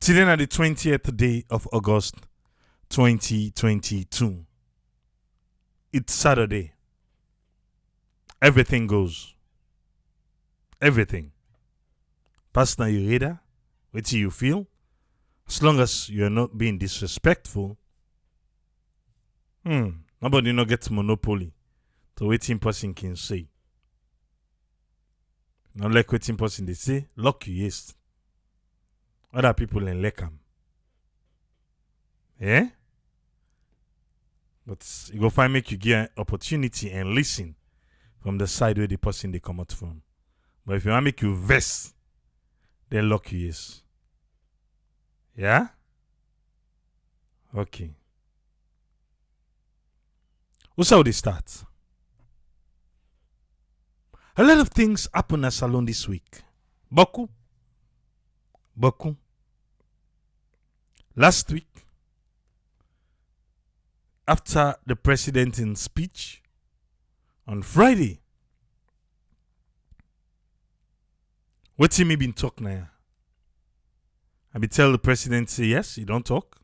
Today on the 20th day of August 2022. It's Saturday. Everything goes. Everything. Pastor, you read that? What do you feel? As long as you're not being disrespectful, nobody no gets monopoly to waiting person can say. Not like waiting person they say, lucky yes. Other people in Lekam. Yeah? But you go find make you get an opportunity and listen from the side where the person they come out from. But if you want make you vex, then lucky yes. Yeah? Okay. What's how they start? A lot of things happen at Salon this week. Beaucoup. Last week, after the president's speech on Friday, what he been talk now? I be tell the president say yes, he don't talk.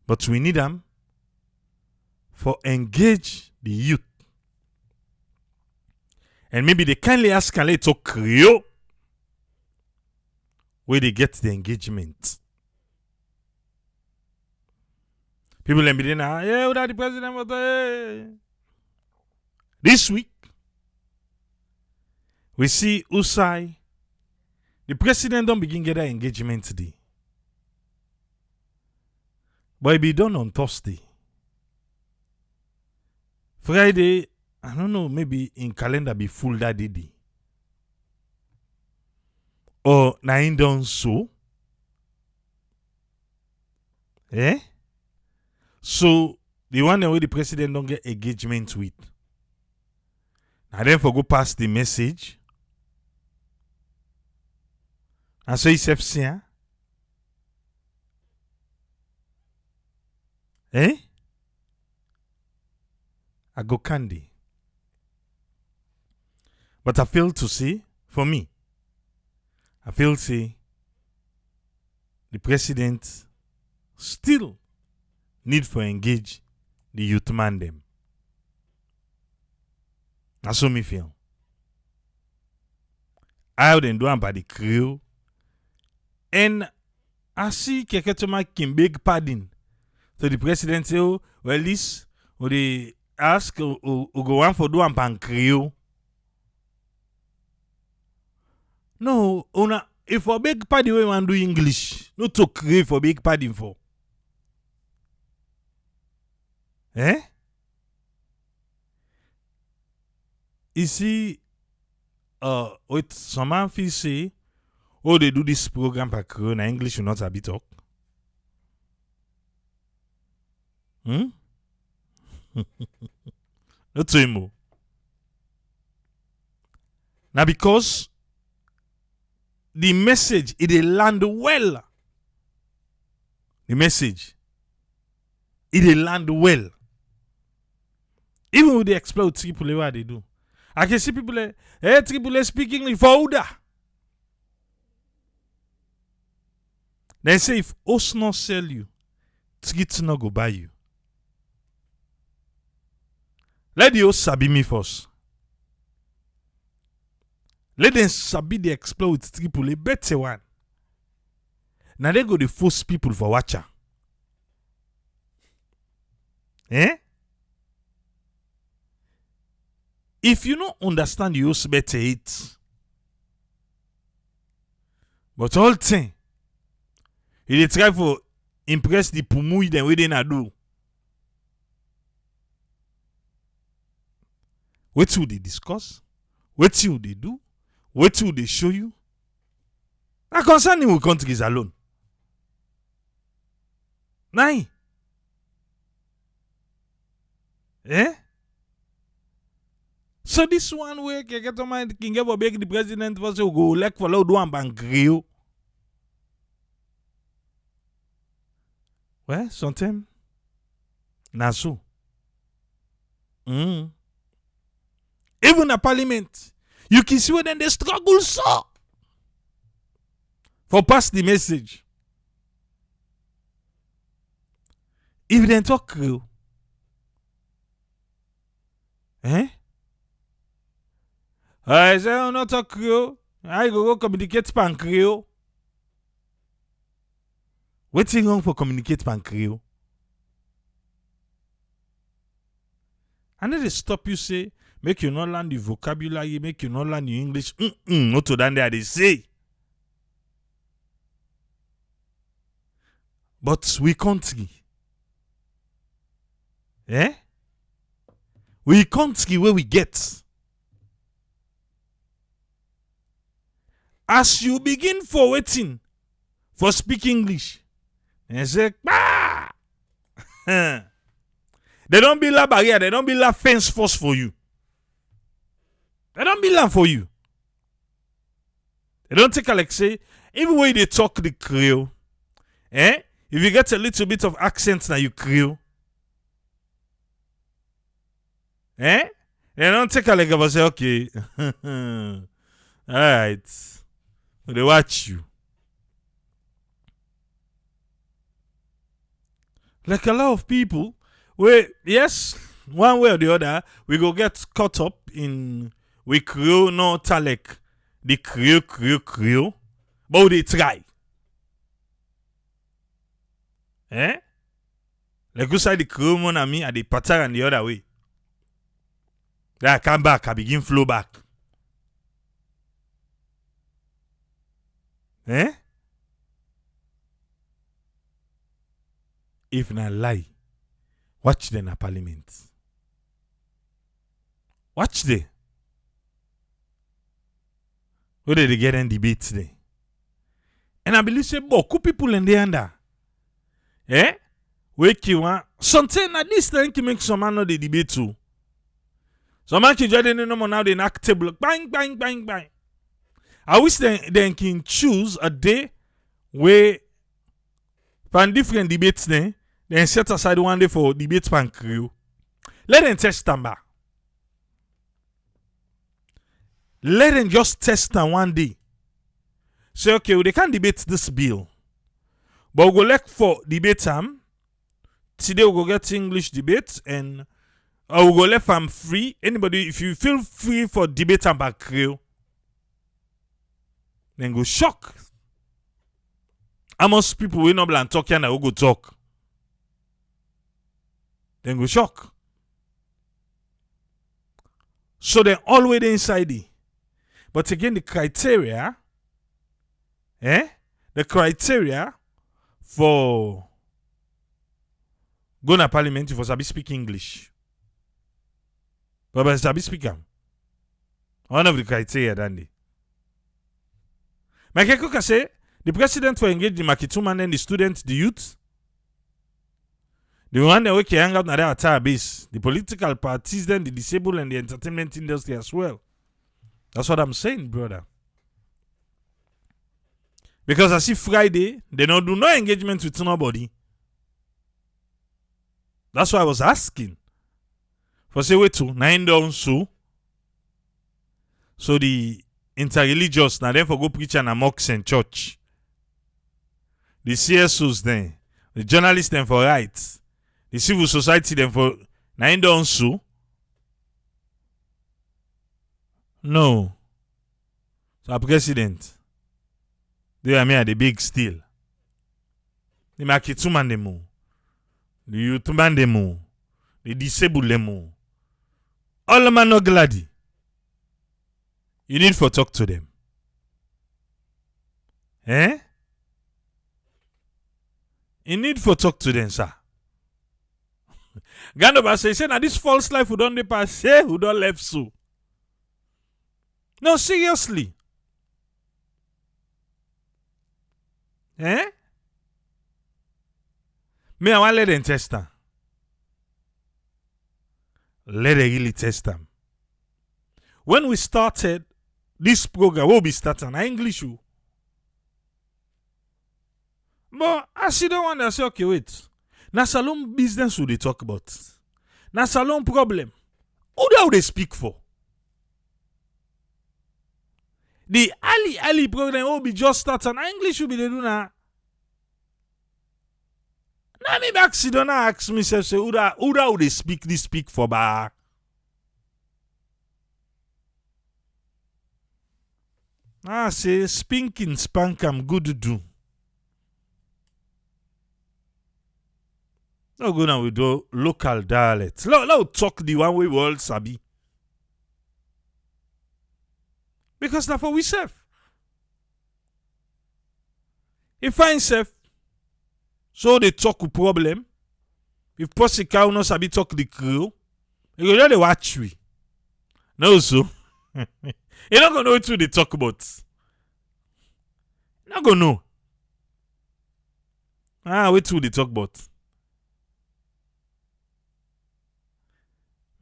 But we need them for engage the youth. And maybe they kindly ask can they talk Creole where they get the engagement. People let me then, yeah, without the president was there. This week, we see Usai. The president don't begin get that engagement today. But it be done on Thursday. Friday, I don't know, maybe in calendar be full that day. Or nine done so. Eh? So the one where the president don't get engagement with. Now then for go pass the message. And so he's FCA. Eh? I go candy. But I feel to say, for me, I feel say the president still need for engage the youth man them. That's how me feel. I then do am by the Creole. And I see Keketoma can beg pardon. So the president say, oh, well, this, or they ask, or go on for do am by Creole. No, if for big party we want to do English, not to create for big party for. Eh? You see, what some man feel say, oh, they do this program by Creole, English will not a bit talk. Not to him. Now because the message, it land well. The message, it land well. Even with the explode triple what they do. I can see people triple speak English for Uda. They say if us not sell you, Trit not go buy you. Let the host sabi me first. Let them sabi the explode triple a better one. Now they go the force people for watcher. Eh? If you don't understand you also better it. But all thing, you try for impress the pumui then we didn't do. What will they discuss? What will they do? What will they show you? Now concerning with countries alone. Nine. Eh? So this one way can get on mind can give a beg the president for so go like for loud one bank Rio. Well, sometimes na so. Even a parliament, you can see when they struggle so. For pass the message. If they talk Creole, I say, oh, not talk Creole. I go communicate pan Creole. What's wrong for communicate pan Creole? And then they stop you say, make you not learn the vocabulary, make you not learn the English. Not to than they say. But we country. We country where we get. As you begin for waiting for speak English, and say, bah! They don't build a barrier, they don't build a fence force for you. They don't build land for you. They don't take a like say, even when they talk the Creole, if you get a little bit of accent now you Creole, they don't take a like and say, okay, alright. They watch you. Like a lot of people, yes, one way or the other, we go get caught up in we Creole, no like the Creole, but they try. Like you say the Creole mon ami at the pattern and the other way. Then I come back, I begin flow back. If not lie, watch them at parliament. Watch them. Where they get in debates there. And I believe say, beaucoup people in the under. Wake you want something at least then can make some man know the debate too. Some man can just no more now they knock table. Bang, bang, bang, bang. I wish they can choose a day where from different debates then set aside one day for debates pan Creole. Let them test them back. Let them just test them one day. Say, okay, well, they can't debate this bill. But we'll go look for debate them. Today we'll go get English debate and we'll go left them free. Anybody, if you feel free for debate them by Creole, then go shock. Almost people will not be talking and will go talk. Then go shock. So they're always inside it. But again, the criteria, the criteria for going to parliament for Sabi speak English. But Sabi speak one of the criteria, Dandy. Makeko can say the president will engage the Makituman and the students, the youth. The one that we can hang out na their entire base. The political parties, then the disabled and the entertainment industry as well. That's what I'm saying, brother. Because I see Friday, they don't do no engagement with nobody. That's why I was asking. For say wait to 9 down so. So the interreligious now then for go preach and a mosque and church. The CSOs then, the journalists then for rights, the civil society then for 9 down so. No. So our president, they are me at the big steel. The Makituman demo, the youth man demo, the disabled demo. All the man not glad. You need for talk to them. You need for talk to them, sir. Gandoba say, now this false life who don't they pass, say who don't left so. No, seriously. Me, I want to let them test them. Let them really test them. When we started this program, we'll be starting English. But I see the one that say, okay, wait. Na salon business who they talk about. Na salon problem. Who do they speak for? The Ali program will be just start and English will be the do now. Now me back sit down and ask myself, say, who would they speak for ba? I say, spinking spank am good to do. No go now with the local dialects. Let talk the one way we all sabi. Because that's for we self. If I self, so they talk a problem. If Posika no sabi talk the crew, you go just watch we. No so. You not gonna know what they talk about. You not gonna know. What they talk about.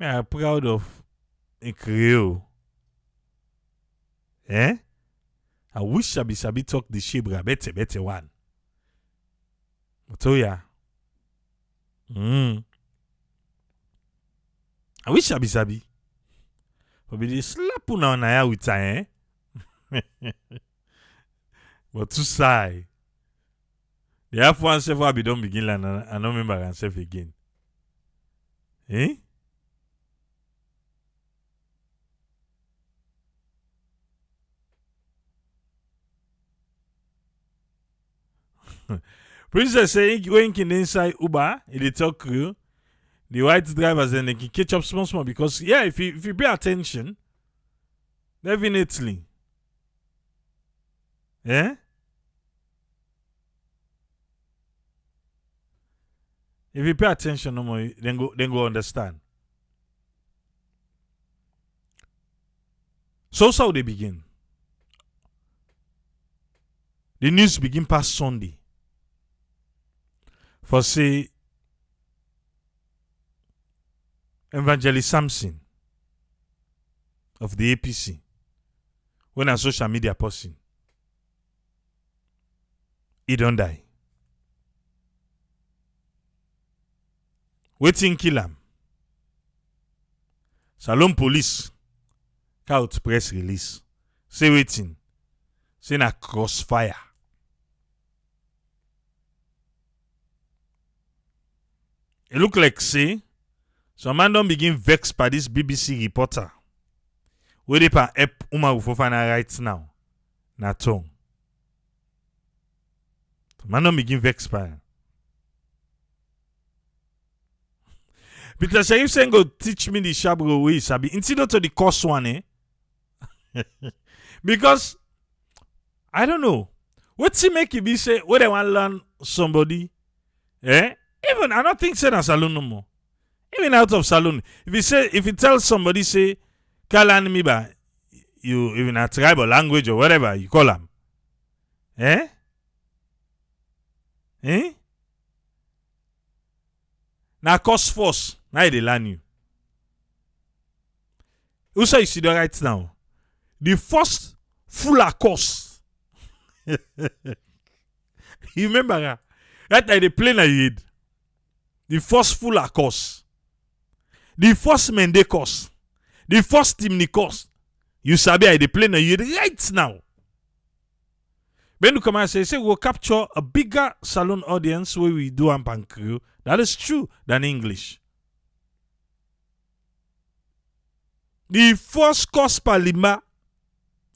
I'm proud of a creole. I wish I be sabi talk the shibra better one. I tell ya. I wish I be sabi. But be slap una na ya with time, But too sigh. The half one self will be done begin and I don't remember myself again. Princess saying when can inside Uber, they talk you. The white drivers and they can catch up small because if you pay attention, definitely. If you pay attention no more, then go understand. So how they begin. The news begin past Sunday. For say Evangelist Samson of the APC when a social media person he don't die. Waiting kill him. Salon police out press release. Say waiting. Say na crossfire. It look like say some man don't begin vex by this BBC reporter. Where they pa help Uma Ufofana right now. Na tongue. Some man don't begin vex by. Peter Sharif saying go teach me the shabro way sabi. Instead to the course one, Because I don't know. What's he make you be say where they want to learn somebody? Even I don't think say na salon no more. Even out of salon. If you tell somebody say Kalan me ba you even a tribal language or whatever you call them. Now cost force. Now they learn you. Also you see the right now. The first full course. You remember that they play na you head. The first full course. The first Mende course. The first Timni course. You sabi I they play na you right now. When you come and say we'll capture a bigger salon audience where we do and crew. That is true than English. The first course per Limba,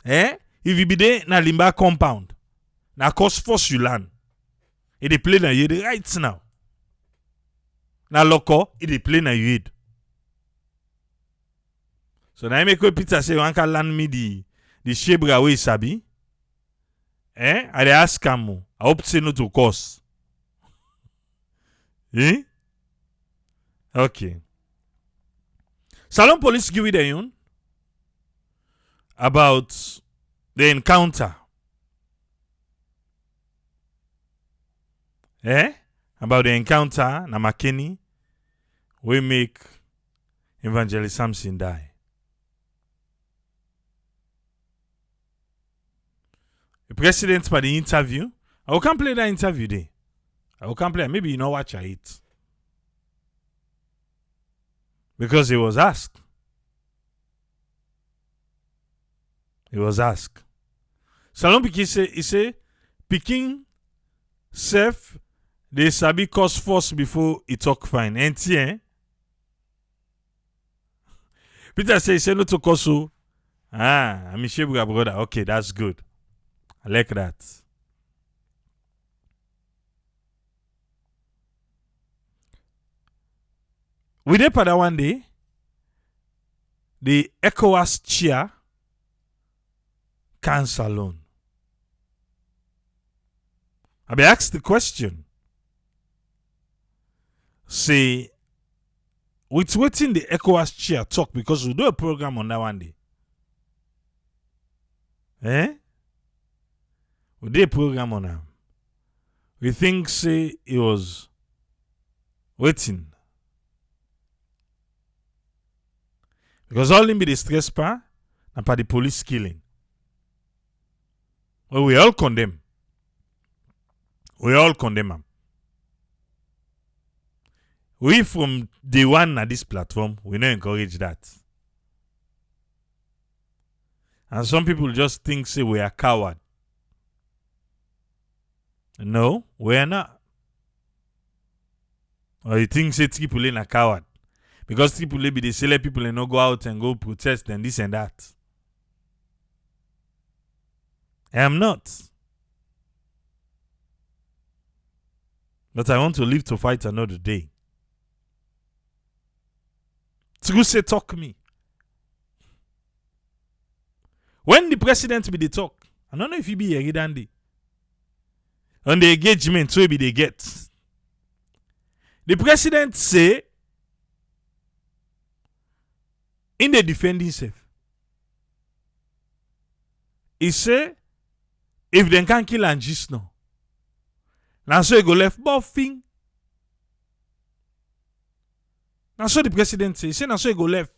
if you be there na Limba compound, na course first you learn. It they play na you right now. Na loco, it they play na you head. So now I make a Peter say you can learn me the shebra way sabi. I dey ask am. I hope say no to course. Okay. Salon police give it a yun about the encounter. About the encounter na Makeni we make Evangelist Samson die. The president for the interview. I will come play that interview there. I will come play. Maybe you know watch it. Because he was asked. He was asked. Salon Pikin say Pikin self they sabi cause force before he talk fine. Ain't eh? Peter say no to cause so. I'm Shebuga brother. Okay, that's good. I like that. We did pada one day. The ECOWAS chair cancer loan. I be asked the question. Say, with waiting the ECOWAS chair talk because we do a program on that one day. We did a program on him. We think say it was waiting. Because all him be the stress pa and pa the police killing. Well, we all condemn. We all condemn him. We from day one at this platform, we don't encourage that. And some people just think say we are coward. No, we are not. Or you think say people ain't a coward. Because people be the select people and not go out and go protest and this and that. I am not. But I want to live to fight another day. True say talk me. When the president be the talk, I don't know if he be a dandy. On the engagement, so be they get. The president say, in the defending himself, he say, if they can't kill and just now, now so he go left buffing. Now so the president say, he say now so he go left.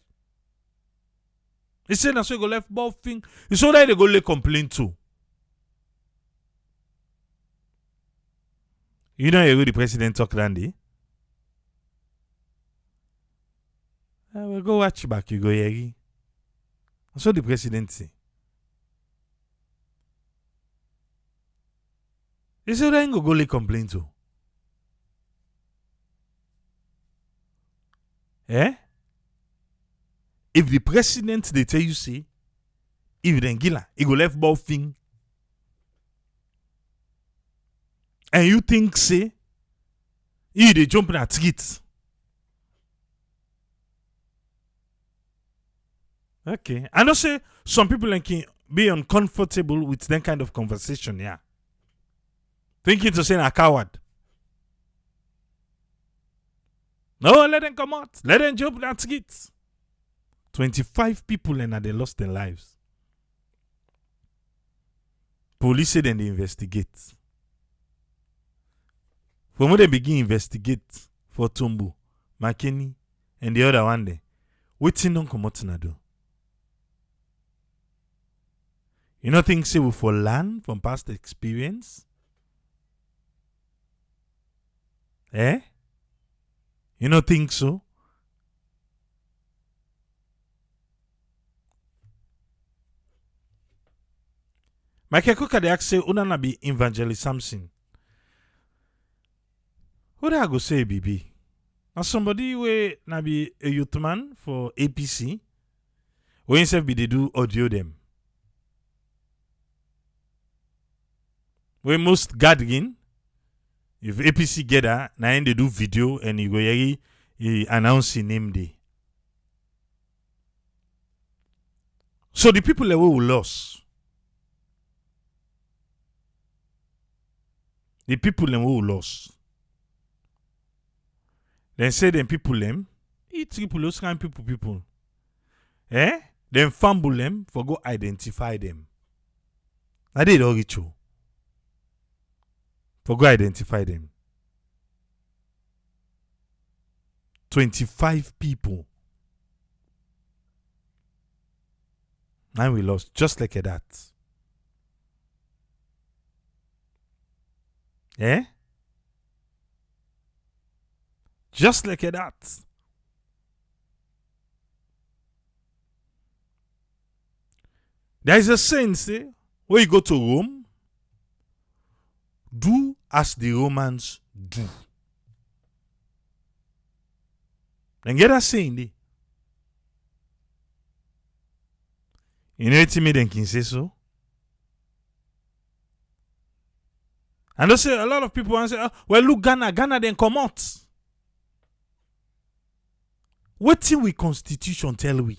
He say now so he go left buffing. He saw that they go lay complain too. You know how the president talk Randy? I will go watch back, you go here. So the president say. He said, I ain't go lay complain to. If the president they tell you say, if then gila, he go left ball thing. And you think say, he they jumping at it. Okay. I know say some people can be uncomfortable with that kind of conversation, yeah. Thinking to say a coward. No, let them come out. Let them jump that it. 25 people and they lost their lives. Police say then they investigate. From when they begin investigate for Tumbu, McKinney, and the other one there, waiting don't come out to do. You know things say we for learn from past experience? You know think so? Michael Cook had asked say una na be Evangelist Samson. What I go say, BB? Now somebody we na be a youth man for APC. We himself be they do audio them. We most gathering. If APC get that, now they do video and you go he announce his name day. So the people that we lost. The people that we lost. Then say them people them. People those kind of people. Then fumble them for go identify them. I did all it you. For go identify them. 25 people. Now we lost just like that. Just like that. There is a saying, say, when you go to Rome, do as the Romans do. Then get that saying there. You know what me then can say so? And they say a lot of people say, oh, well, look, Ghana then come out. What till we constitution tell we?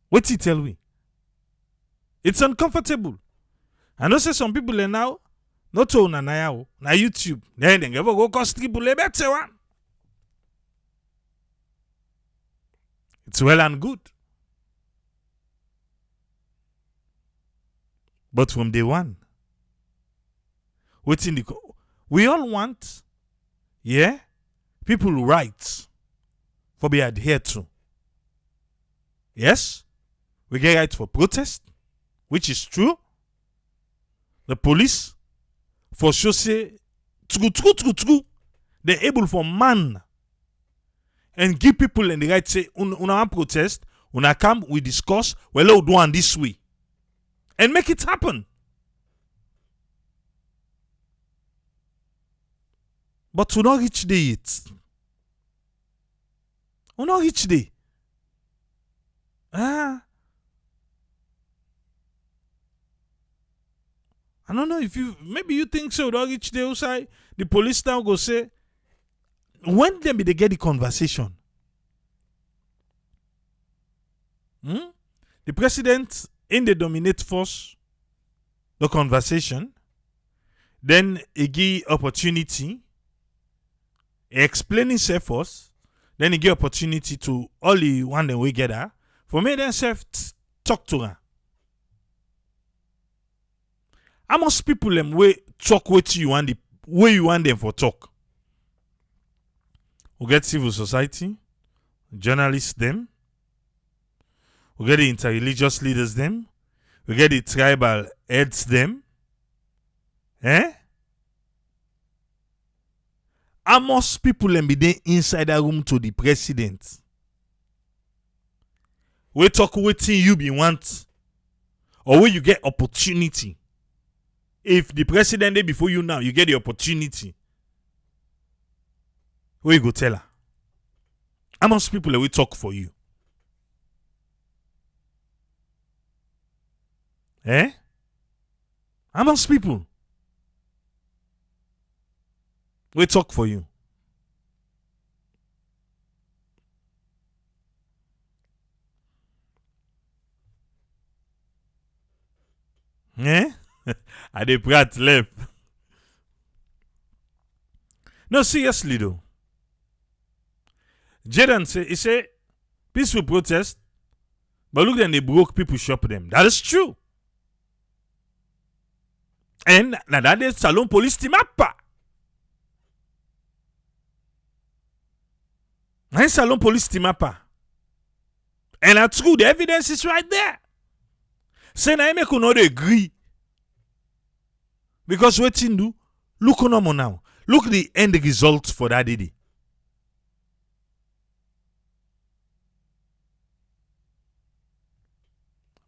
What it tell we? It's uncomfortable. And I say some people are now not on na YouTube. Then they go cost people a better one. It's well and good. But from day one, we all want, people rights for be adhered to. Yes, we get right for protest, which is true. The police, for sure, say, they're able for man and give people in the right say, una protest, una come, we discuss, well, we'll do one this way. And make it happen. But we not reach there yet. We not reach there. I don't know if maybe you think so. We not reach there outside. The police now go say, when they get the conversation, the president in the dominate force, the conversation, then he give opportunity, explain himself first, then he give opportunity to all the one that we gather, for me themselves talk to her. How much people them way talk with you and the way you want them for talk? We get civil society, journalists them, we get the interreligious leaders them, we get the tribal heads them. How much people them be there inside the room to the president? We talk waiting you be want, or where you get opportunity. If the president there before you now, you get the opportunity. Where you go tell her? How much people will talk for you? How much people will talk for you? I dey brat left. No, seriously though. Jaden say peaceful protest, but look then they broke people shop them. That is true. And now that is Salon police team up. And Salon police team up. And that's true. The evidence is right there. Say na make not agree. Because what you do, look on now. Look the end result for that day.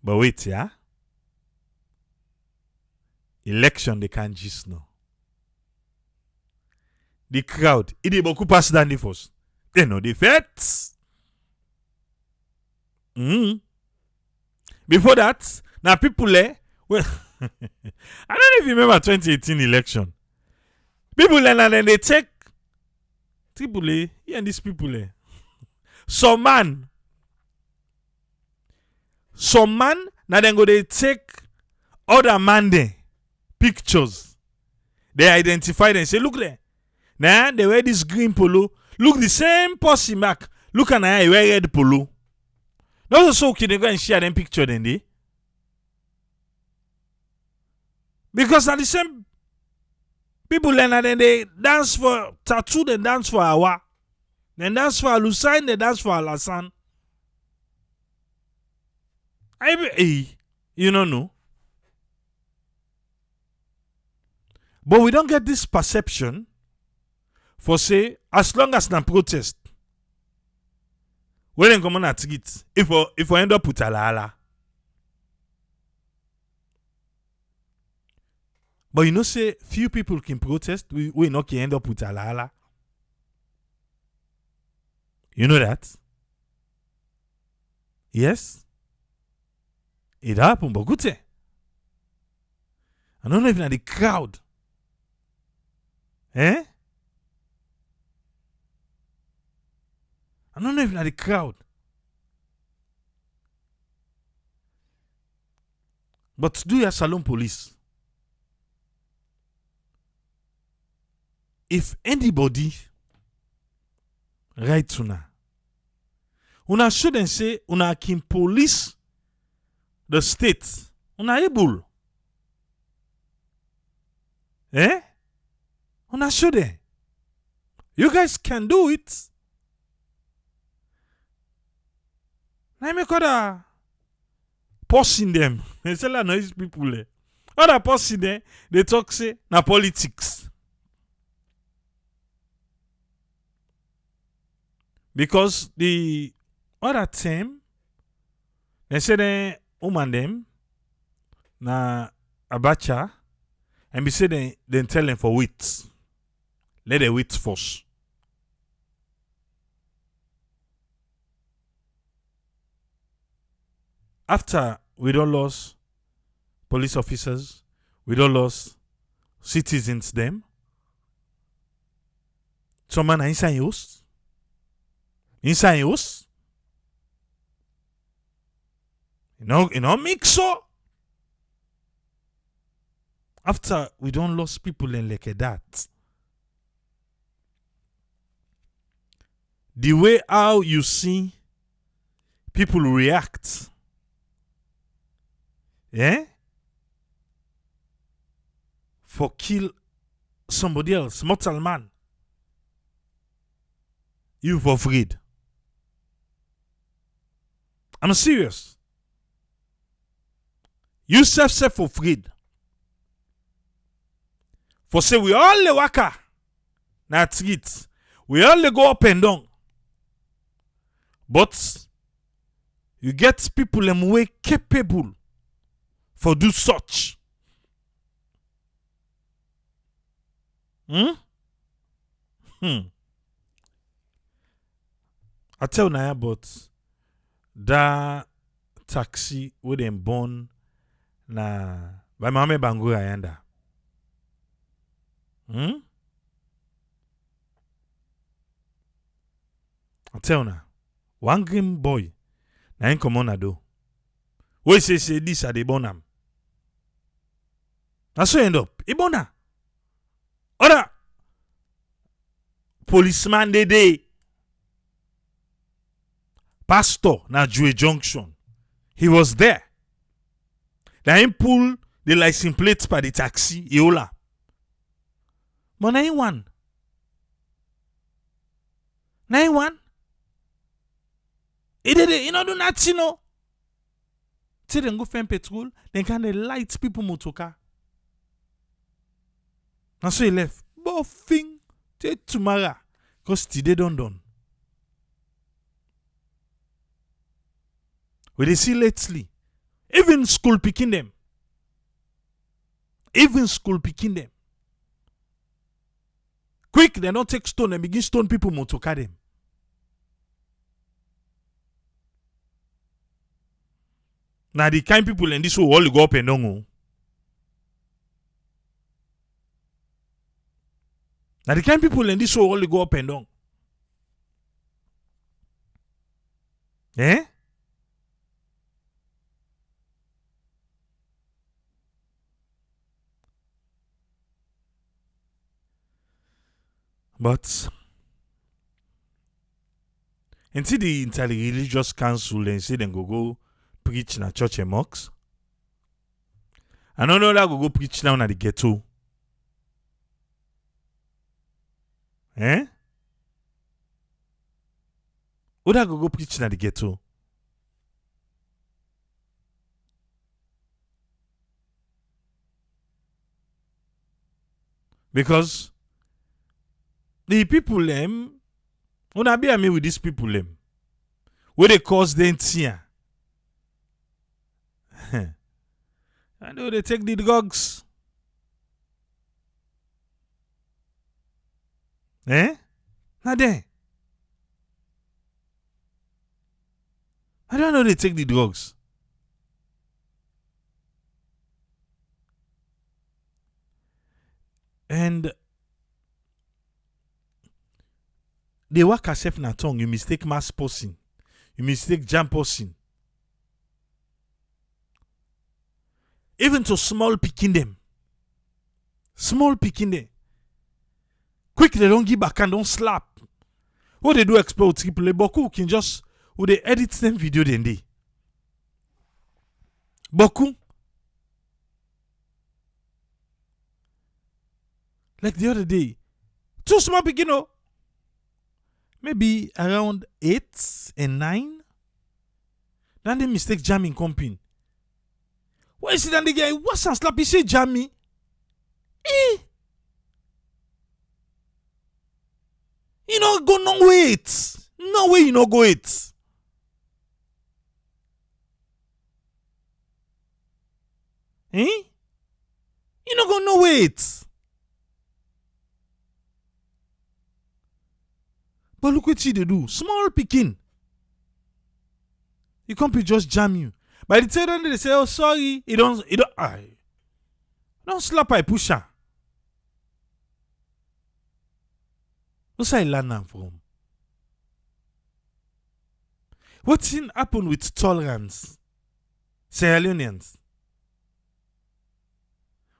But wait, yeah. Election they can't just know. The crowd, it is beaucoup pass than the first. They know the facts. Before that, now people well, I don't know if you remember 2018 election. People and then they take people and these people some man now then go they take other man there pictures. They identify them say look there. Now they wear this green polo. Look the same pussy mark. Look at now wear red polo. Not so okay they go and share them picture then they. Because at the same people and then they dance for tattoo, they dance for Awa. They dance for Alusain, they dance for Alasan. You don't know. But we don't get this perception for say, as long as na protest, When they come on at it, if we end up with Alala. But you know, say few people can protest, we not can end up with Alala. You know that? Yes? It happened, but good thing. I don't know if the crowd. Eh? I don't know if the crowd. But do your salon police. If anybody right to una shouldn't say una can police the state. Una able. Eh? Una shouldn't. You guys can do it. Let me call posting them. They say like noise people. Other posting them, they talk say na politics. Because the other time, they say the woman them na abacha and we say they tell them for wait. Let them wait first. After we don't lose police officers, we don't lose citizens them. Some man inside house. Inside house. You know, mix so. After we don't lose people in like that. The way how you see people react. Eh? For kill somebody else, mortal man. You've afraid. I'm serious. You self afraid. For say we all the waka. That's it. We all go up and down. But you get people them way capable for do such. I tell you about that taxi with them born na by Mame Bangura yanda. I tell you one green boy na in come on do. We say this are the bonam. That's so end up. Ibona. Other policeman they pastor na Jue Junction. He was there. Then he pull the license plate by the taxi. Iola. But 91. 91. He did it. You know do nothing. No. Say they go find petrol. Then can they light people motoka. And so he left. Buffing. Take tomorrow. Because today done. We they see lately. Even school picking them. Quick, they don't take stone and begin stone people motoka them. Now the kind people in this will all go up and down. Now the kind people in this will all go up and down. Eh? But until the interreligious council and say then go preach in a church and mosques. Another that go preach down at the ghetto. Eh? Who that go preach at the ghetto? Because the people them, wanna be me with these people them. Where they cause the tia. I know they take the drugs. Not there. I don't know they take the drugs. And they work as if na tongue. You mistake mass person. You mistake jam person. Even to small picking them. Small picking them. Quick, they don't give back and don't slap. What they do explode triple. Boku can just, would they edit them video then they. Boku. Like the other day. Two small picking, oh. Maybe around 8 and 9. Then they mistake jamming comping. Why is it that the guy what's and slap? He say jammy. You know go no wait. No way you no go it. You no go no wait. But look what they do. Small picking. You can't be just jam you. By the time they say, oh sorry, you don't slap I push her. What's I learn them from? What's in happen with tolerance? Sierra Leoneans.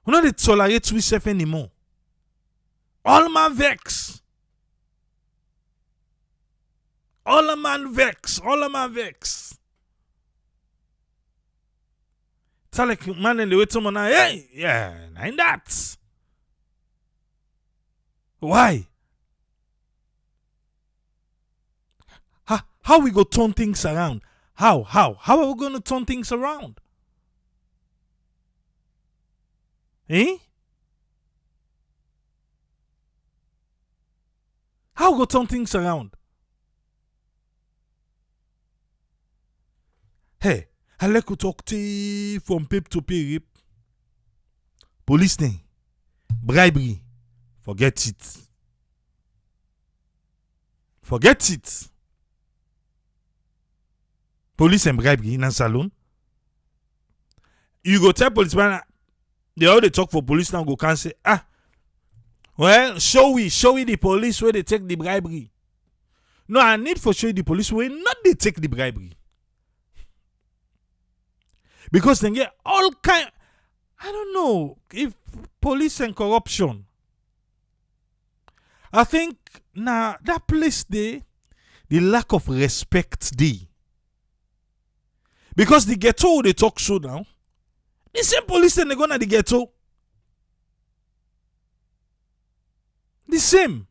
We don't they tolerate we self anymore. All man vex. All a man vex. All a man vex. It's like man in the way someone hey, yeah, ain't that. Why? How we go turn things around? How are we gonna turn things around? How we go turn things around? Hey, I like to talk to from pip to pip. Police thing. Bribery. Forget it. Forget it. Police and bribery in a salon. You go tell policeman, they all they talk for police now go can say, well, show we the police where they take the bribery. No, I need for show you the police where not they take the bribery. Because they get all kind, I don't know, if police and corruption. I think now that place there, the lack of respect there. Because the ghetto they talk so now, the same police and they go to the ghetto. The same.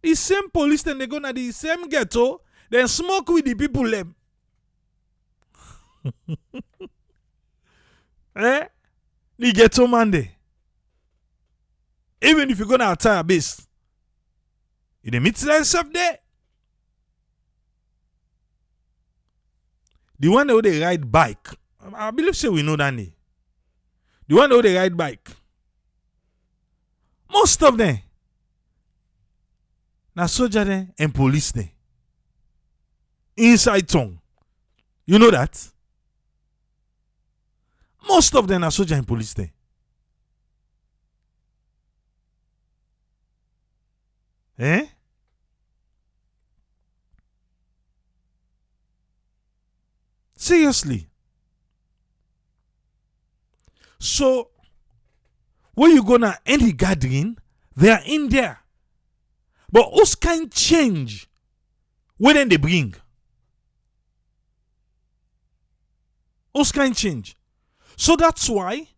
The same police and they go to the same ghetto, then smoke with the people them. The ghetto man there. Even if you go to attire base, you meet yourself there. The one that they ride bike, I believe say we know that name. The one that they ride bike, most of them, na soldier there and police there. Inside town, you know that. Most of them are soldier and police there. Seriously. So, when you go to any gathering, they are in there. But who's kind change when they bring? Who's kind change? So that's why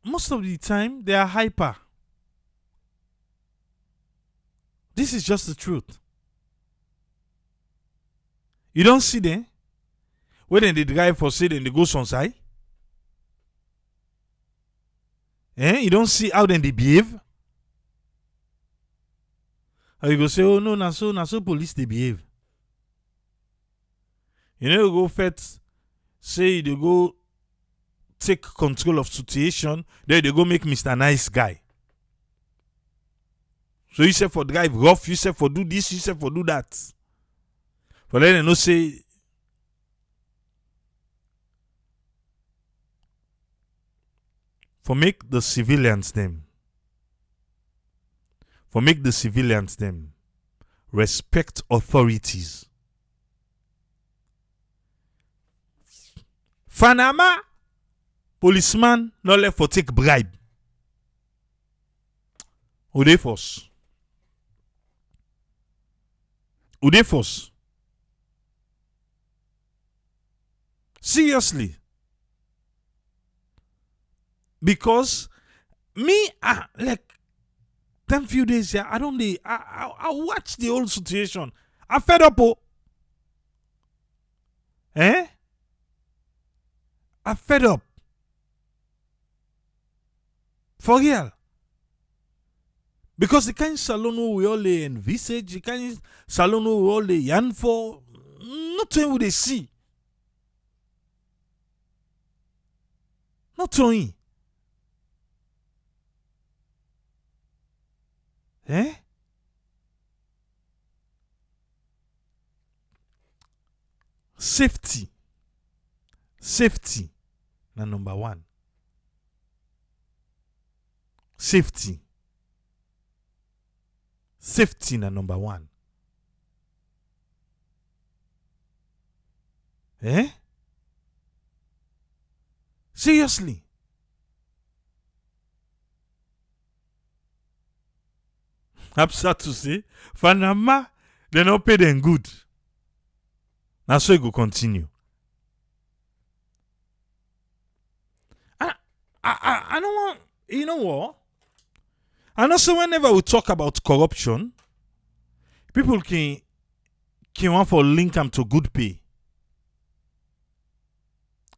most of the time they are hyper. This is just the truth. You don't see them when they drive for say then they go side. You don't see how then they behave. Or you go say, oh no, na so police they behave. You know, you go first say they go take control of situation, then they go make Mr. Nice Guy. So you say for drive rough, you say for do this, you say for do that. But then they no say for make the civilians them respect authorities. Fanama policeman not left for take bribe. Who they force? Seriously. Because me, like 10 few days here, I watch the whole situation. I'm fed up. I'm fed up. For real. Because the kind of salon we all envisage, the kind of salon we all yearn for, nothing would they see. Not only. Safety na number one. Safety na number one. Seriously. I'm sad to say, Panama, they don't pay them good. Now so it go continue. I don't want, you know what? And also whenever we talk about corruption, people can want for link them to good pay.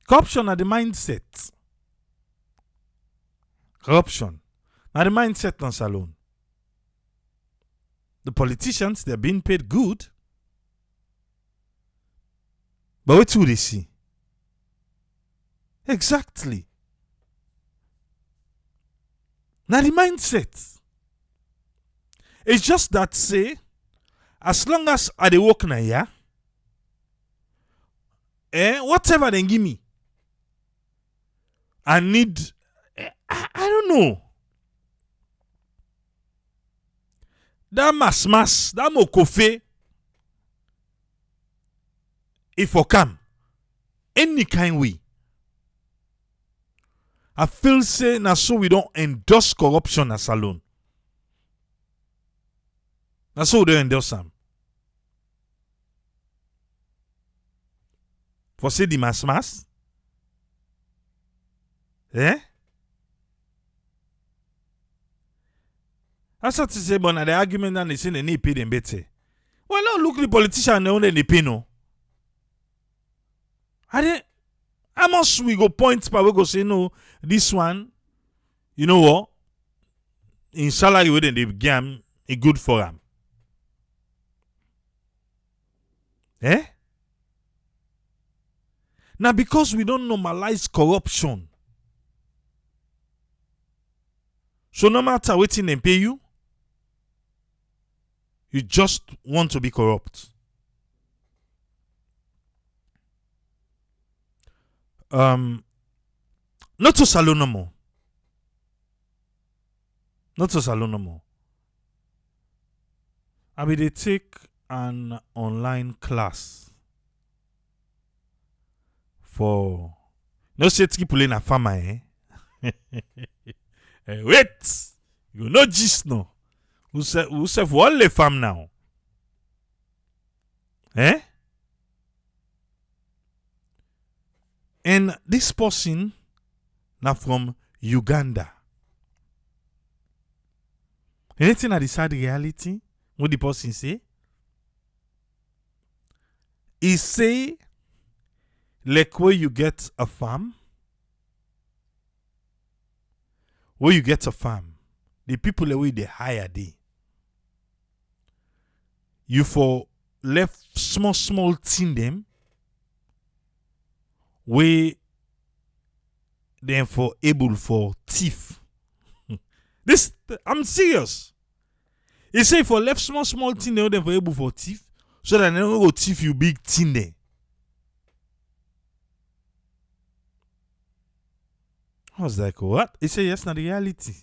Corruption are the mindset. Corruption are the mindset on salon. The politicians, they're being paid good. But what do they see? Exactly. Now the mindset. It's just that say, as long as I dey work na here, whatever they give me, I need, I don't know. That mas, that mokofe, if I come, any kind way, I feel say na so we don't endorse corruption as alone. Na so we don't endorse them. For say the mas, That's what to say, but the argument that they say they need pay them better. Well, now look the politician they only pay no. How much we go point but we go say no, this one, you know what? In salary where they give him, it good for him. Now because we don't normalize corruption, so no matter what they pay you, you just want to be corrupt. Not to salon no more. Not to salon no more. I mean, they take an online class for no say people in a farmer. Wait, you know just no. Who say for all the farm now? And this person now from Uganda. Anything at the sad reality? What the person say? He say, like where you get a farm, the people away they hire they. you for left small thing them where them for able for thief. This I'm serious. He say for left small thing them for able for thief, so that they don't go thief you big thing there. I was like, what? He said, yes, not the reality.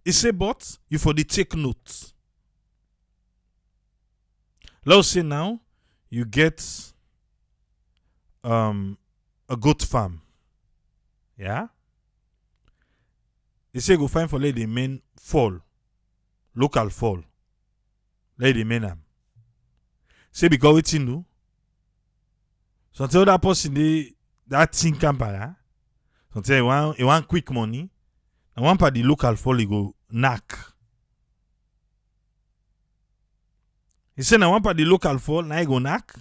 He said, but you for the take note. Let's say now you get a goat farm. Yeah? He say go find for let the men fall. Local fall. Let the men am. Say because what you do. So tell that person that thing camper. So tell you want quick money. And one part the local fall he go knack. He say now one part the local fall now he go knack.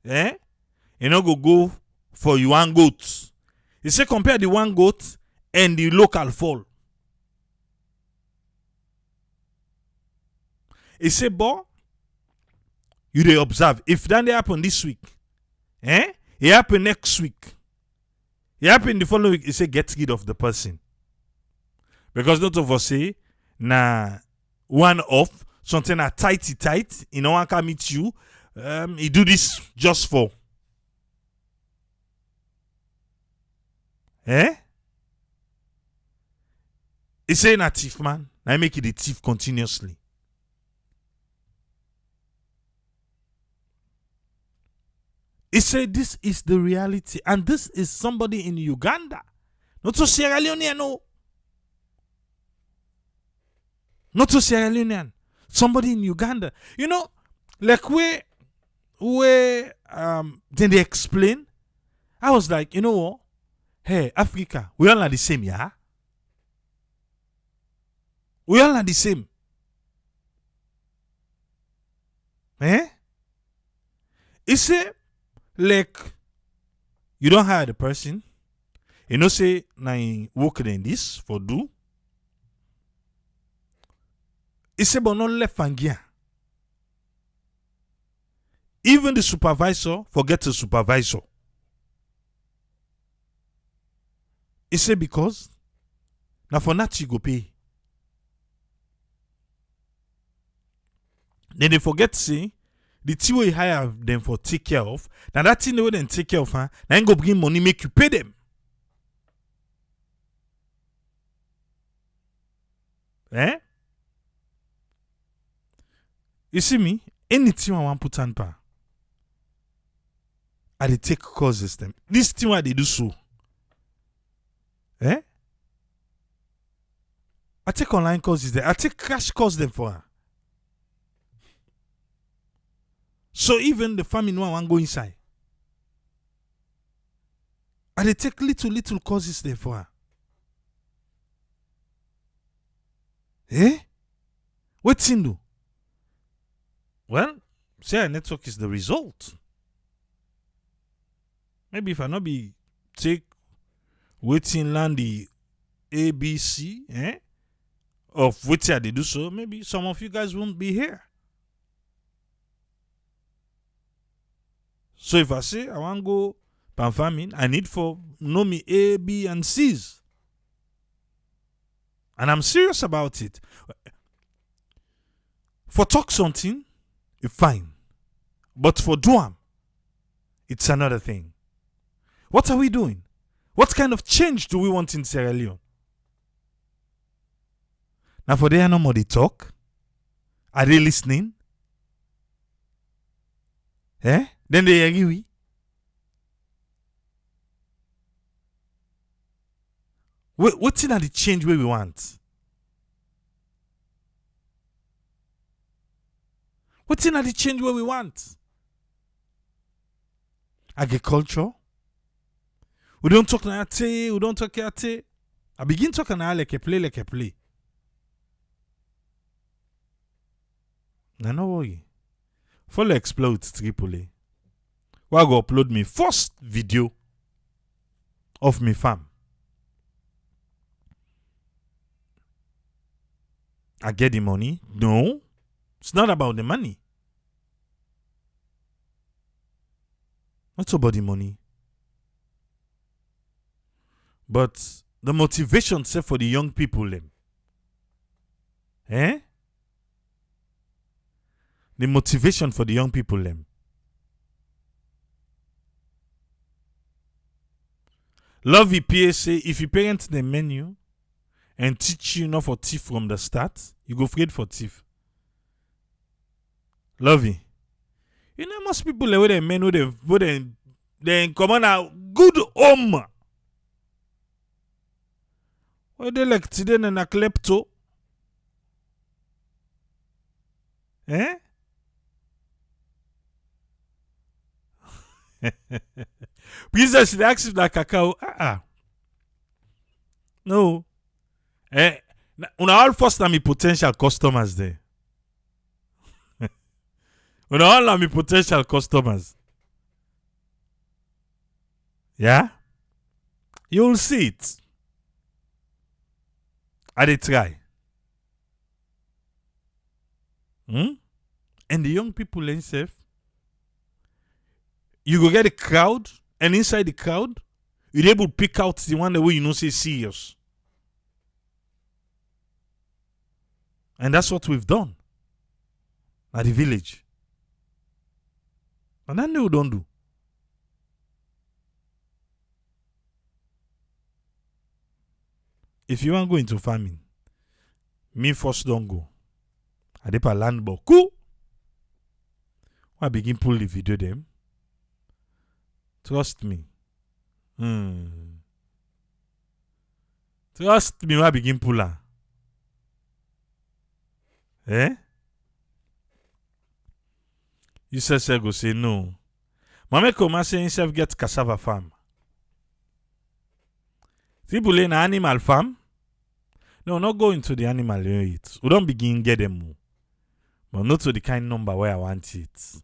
Eh? You know go for you one goat. He say compare the one goat and the local fall. He say, boy, you dey observe. If that dey happen this week, it happen next week. It happen the following week, he say get rid of the person. Because not of us say, na one off, something na tight, you know, one can meet you. He do this just for. He say na thief man. Now make it a thief continuously. He said this is the reality. And this is somebody in Uganda. Not to Sierra Leone, no. Not to Sierra Leone. Somebody in Uganda. You know, like where then they explain. I was like, you know what? Hey, Africa, we all are the same, yeah? We all are the same. He said, like, you don't hire the person. You know, say, now you work in this for do. He said, but not left fangia. Even the supervisor forget the supervisor. He said, because now for that you go pay. Then they forget to say, the thing we hire them for take care of, now that thing they will then take care of, then go bring money make you pay them. You see me? Anything I want put on pa, I they take causes them. This thing why they do so. I take online courses there. I take cash course them for her. So even the family no one go inside. And they take little causes there for her. What's in do? Well, say our network is the result. Maybe if I not be take waiting land the ABC, of which they do so, maybe some of you guys won't be here. So if I say I want to go pan farming, I need for know me A, B, and C's. And I'm serious about it. For talk something, it's fine. But for do it's another thing. What are we doing? What kind of change do we want in Sierra Leone? Now for there no more they talk. Are they listening? Then they agree. What's in the change where we want? What's in the change where we want? Agriculture. We don't talk na ate. We don't talk ate. I begin talking now like a play. No worry. Follow Explode Tripoli. I go upload my first video of my farm. I get the money. No, it's not about the money. Not about the money. But the motivation set for the young people them. The motivation for the young people them. Love EPA say if you parent the menu and teach you not for thief from the start, you go afraid for thief. Love it. You know most people with the men with they come on a good home. What they like today in a klepto? Princess should ask if that cacao. No. Una all first time potential customers there. Una all are potential customers. Yeah? You'll see it. I they try. And the young people themselves, you go get a crowd, and inside the crowd, you're able to pick out the one that way you know say serious. And that's what we've done at the village. And that we don't do. If you want to go into farming, me first don't go. I dip a land boku. I begin pull the video them. Trust me. Trust me, I begin pull her. You say go say no. Mama come say himself get cassava farm. People in animal farm. No, not go into the animal you eat. We don't begin get them. But not to the kind number where I want it.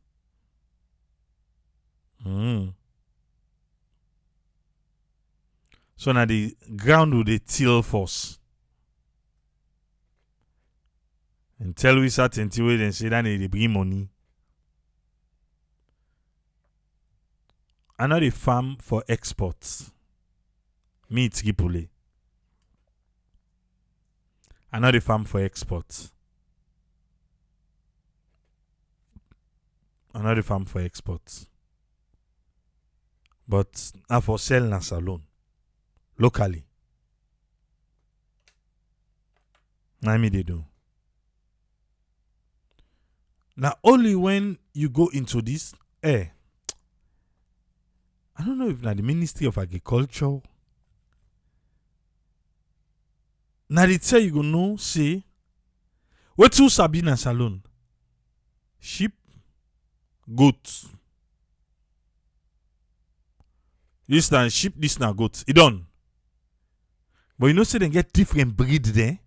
So now the ground will they till first. And tell we certainty way then say that they bring money. Another farm for exports. Meat Tripoli. Another farm for exports. Another farm for exports. But not for sell na salon. Locally. Now me they do. Now only when you go into this, I don't know if now the Ministry of Agriculture. Now they tell you go know, say, what two Sabina salon? Sheep, goat. This na sheep, this na goat. It done. But you know, say they get different breed there.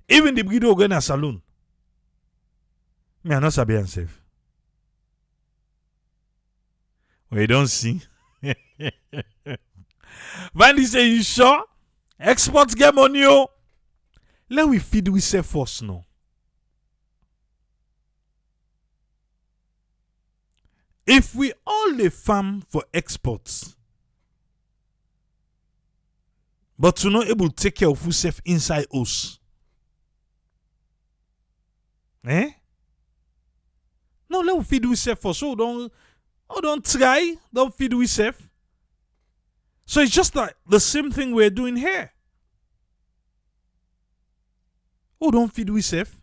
Even the breed will go in a saloon. Me, I not sabi and safe. Well, you don't see. Vandy say, you sure? Exports get money, oh. Let we feed we say first now. If we all the farm for exports, but to not able to take care of yourself inside us, no, let we feed we say first. So don't try, don't feed we safe. So it's just like the same thing we're doing here. Oh, don't feed we safe.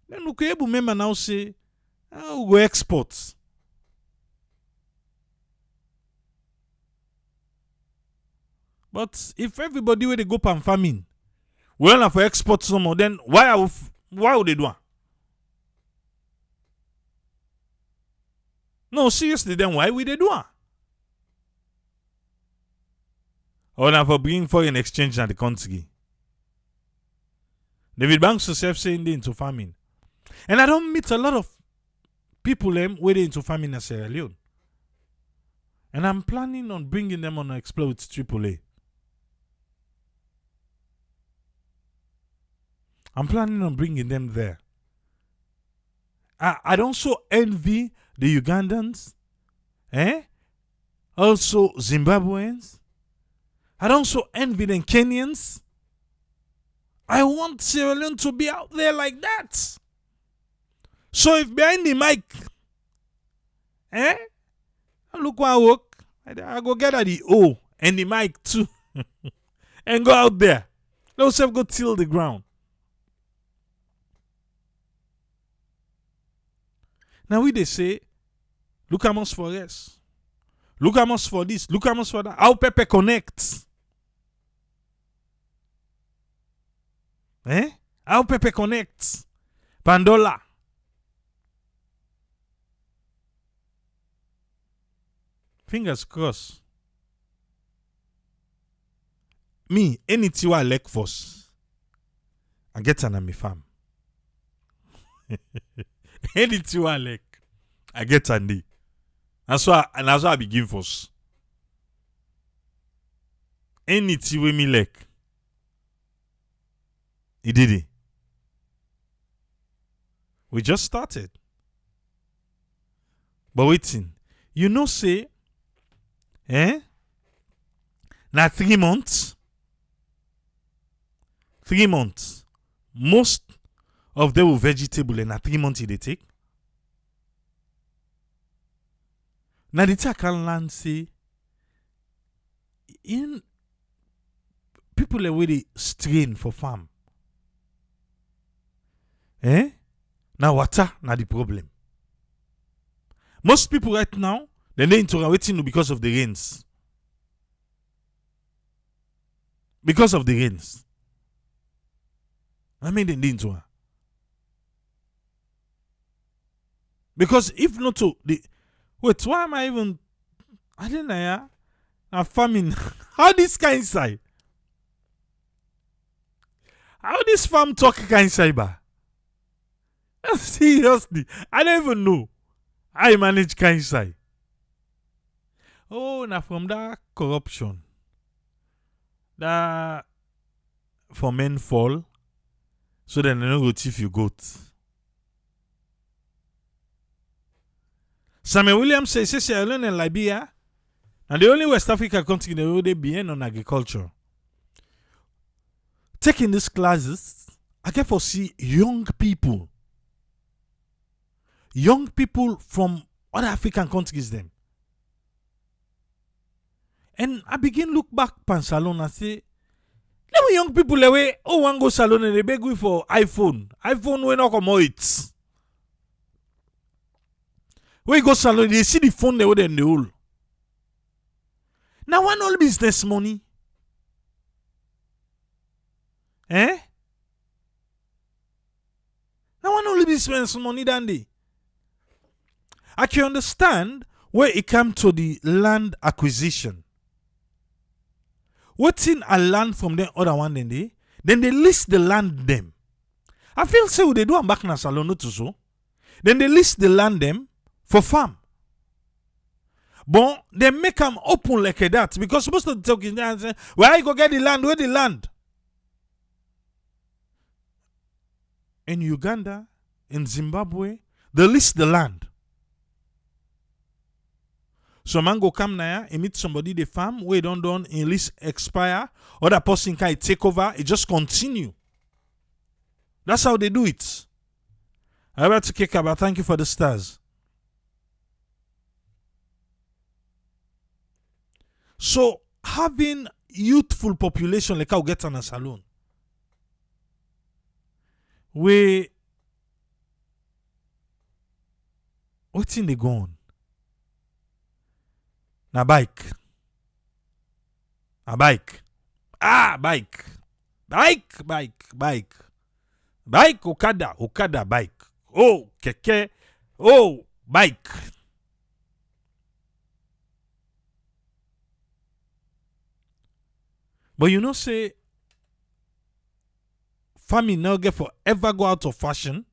Then we can able remember now say, we go exports. But if everybody where they go pan farming, we don't have for export no more, then why would they do it? No, seriously, then why would they do it? Or now for bringing foreign exchange in the country. David Banks herself saying they into farming. And I don't meet a lot of people where they into farming in Sierra Leone. And I'm planning on bringing them on an Explore with AAA. I'm planning on bringing them there. I don't so envy the Ugandans, also Zimbabweans. I don't so envy the Kenyans. I want Sierra Leone to be out there like that. So if behind the mic, look what I work, I go get at the O and the mic too, and go out there. Let's go till the ground. Now they say, look at us for us. Look at us for this. Look at us for that. How Pepe connects. How Pepe connects. Pandola. Fingers crossed. Me, anything I like first, I get an my farm. Anything I like, I get an day. That's why I begin first. Anything we me like, he did it. We just started. But waiting, you know, say, now 3 months. 3 months. Most of them were vegetable and 3 months they take. Now the thing I can learn say in people are really strain for farm. Now water not the problem. Most people right now they're waiting because of the rains. Because of the rains. I mean they need to. Because if not to the wait, why am I even I don't know, yeah? I'm farming. How this kind side? How this farm talk kind side? Seriously, I don't even know. I manage kind side. Oh, now from that corruption, that for men fall, so then they don't go thief your goat. Samuel Williams says Sierra Leone and Liberia, and the only West Africa country that they be on agriculture. Taking these classes, I can foresee young people from other African countries them. And I begin look back pan salon and say, let me young people away, one go salon and they beg we for iPhone. iPhone we not come out. We go salon, they see the phone they would in the hole. Now one all business money. Now one all business money dandy. I can understand where it comes to the land acquisition. What's in a land from the other one then they list the land them. I feel so they do a back na salon not so. Then they list the land them for farm. But they make them open like that because most of the talking there say, where you go get the land? Where the land? In Uganda, in Zimbabwe, they list the land. So man go come now, he meet somebody the farm, where don't done in list expire, other person can take over, it just continue. That's how they do it. I about to kick up, thank you for the stars. So having youthful population like how get on a salon, what's in the gone? Na bike. A bike. Bike. Bike, Okada, bike. Oh, keke. Oh, bike. But you know, say, farming now get forever go out of fashion.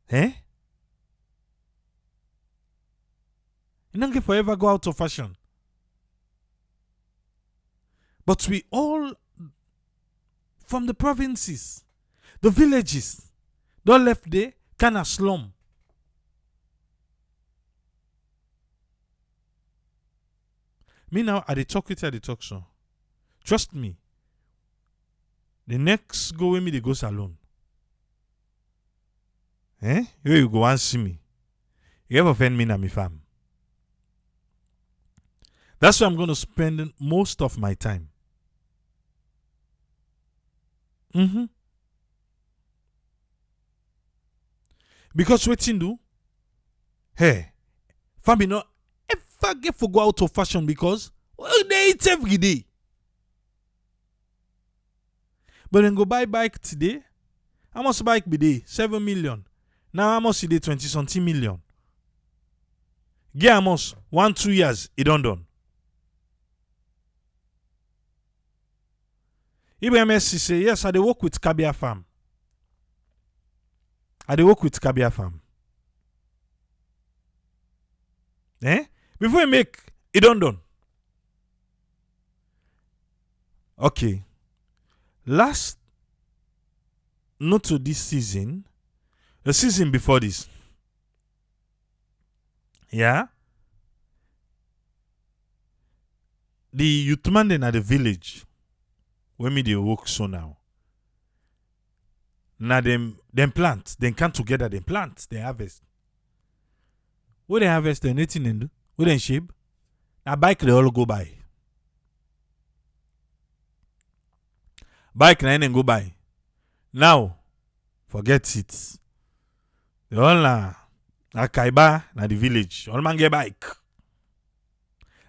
It don't get forever go out of fashion. But we all from the provinces, the villages, don't left there, kind of slum. Me now, I dey talk with you at the talk show. Trust me. The next go with me, they go salon. You go and see me. You ever offend me na me fam. That's where I'm going to spend most of my time. Because wetin do? Hey, family no ever get for go out of fashion because they eat every day. But then go buy bike today. How much bike be day? 7 million. Now how much is they 20-something million? Get how much? 1-2 years, it done. Ibrahim Messi say, yes, I dey work with Kabia Farm. Before you make, it done. Okay. Last, not to this season, the season before this. Yeah. The youth man then at the village, when me they work so now. Now them plant, they come together, they plant, they harvest. What they harvest, they nothing in do. What they shape? A bike they all go by. Bike na then go by. Now, forget it. They all na kaiba na the village. All man get bike.